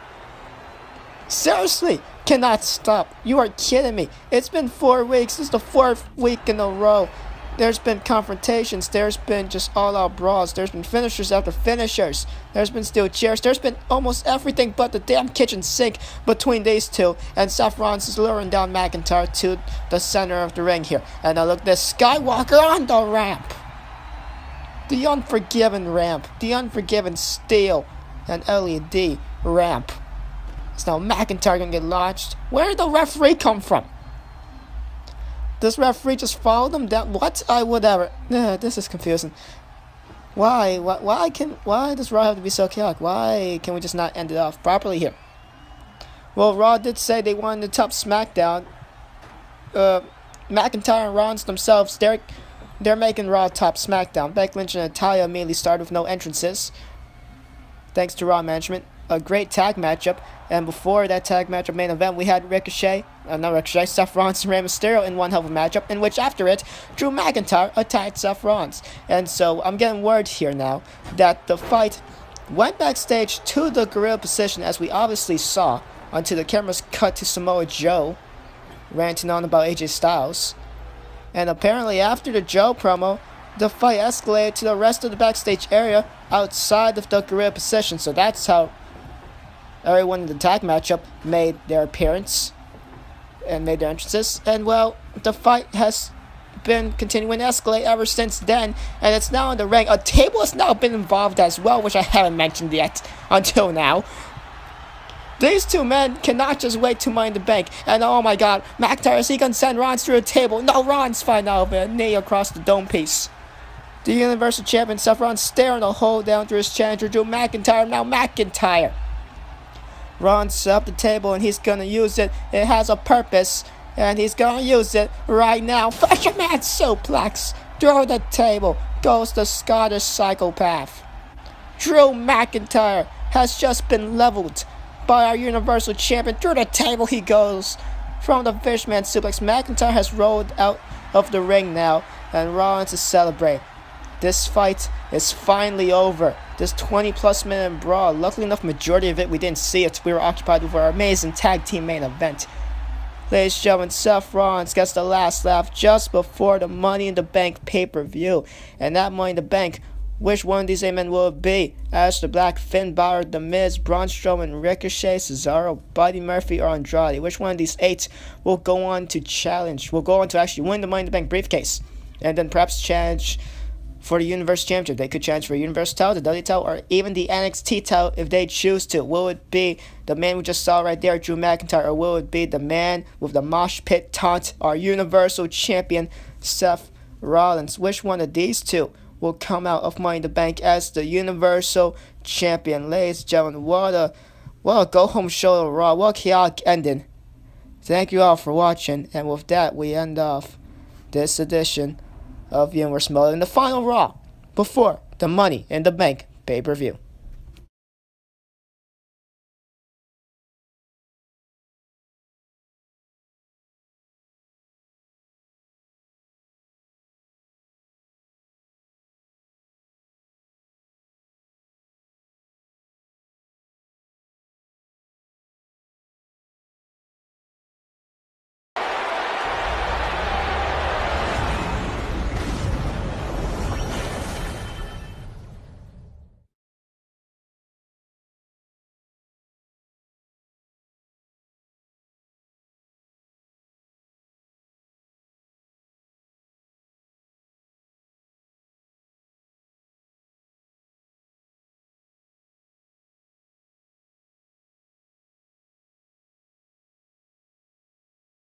seriously, cannot stop. You are kidding me. It's been 4 weeks. This is the 4th week in a row. There's been confrontations. There's been just all-out brawls. There's been finishers after finishers. There's been steel chairs. There's been almost everything but the damn kitchen sink between these two. And Seth Rollins is luring down McIntyre to the center of the ring here. And now look, this Skywalker on the ramp. The unforgiven ramp. The unforgiven steel and LED ramp. So now McIntyre gonna get launched. Where did the referee come from? This referee just followed him down. What? Whatever. This is confusing. Why does Raw have to be so chaotic? Why can we just not end it off properly here? Well, Raw did say they wanted to top SmackDown. McIntyre and Rollins themselves, they're making Raw top SmackDown. Becky Lynch and Natalya immediately started with no entrances, thanks to Raw management. A great tag matchup. And before that tag matchup main event, we had Seth Rollins and Rey Mysterio in one hell of a matchup, in which after it, Drew McIntyre attacked Seth Rollins. And so I'm getting word here now that the fight went backstage to the gorilla position, as we obviously saw, until the cameras cut to Samoa Joe ranting on about AJ Styles. And apparently after the Joe promo, the fight escalated to the rest of the backstage area outside of the gorilla position. So that's how everyone in the tag matchup made their appearance and made their entrances. And well, the fight has been continuing to escalate ever since then, and it's now in the ring. A table has now been involved as well, which I haven't mentioned yet until now. These two men cannot just wait to Money in the Bank. And oh my god, McIntyre, is he gonna send Rollins through a table? No, Rollins find out with a knee across the dome piece. The Universal Champion Seth Rollins staring a hole down through his challenger Drew McIntyre. Now McIntyre. Rollins set up the table and he's gonna use it. It has a purpose and he's gonna use it right now. Fisherman suplex through the table goes the Scottish psychopath. Drew McIntyre has just been leveled by our Universal Champion. Through the table he goes. From the Fisherman suplex, McIntyre has rolled out of the ring now, and Rollins is celebrating. This fight is finally over. This 20-plus minute brawl. Luckily enough, majority of it we didn't see it. We were occupied with our amazing tag team main event. Ladies and gentlemen, Seth Rollins gets the last laugh just before the Money in the Bank pay-per-view. And that Money in the Bank, which one of these 8 men will it be? Aleister Black, Finn Balor, The Miz, Braun Strowman, Ricochet, Cesaro, Buddy Murphy, or Andrade? Which one of these 8 will go on to challenge, will go on to actually win the Money in the Bank briefcase? And then perhaps challenge for the Universal Championship. They could challenge for Universal title, the W title, or even the NXT title if they choose to. Will it be the man we just saw right there, Drew McIntyre, or will it be the man with the mosh pit taunt, our Universal Champion, Seth Rollins? Which one of these two will come out of Money in the Bank as the Universal Champion? Ladies and gentlemen, what a go-home show of Raw. What a chaotic ending. Thank you all for watching, and with that, we end off this edition of Universe Mode in the final Raw before the Money in the Bank pay-per-view.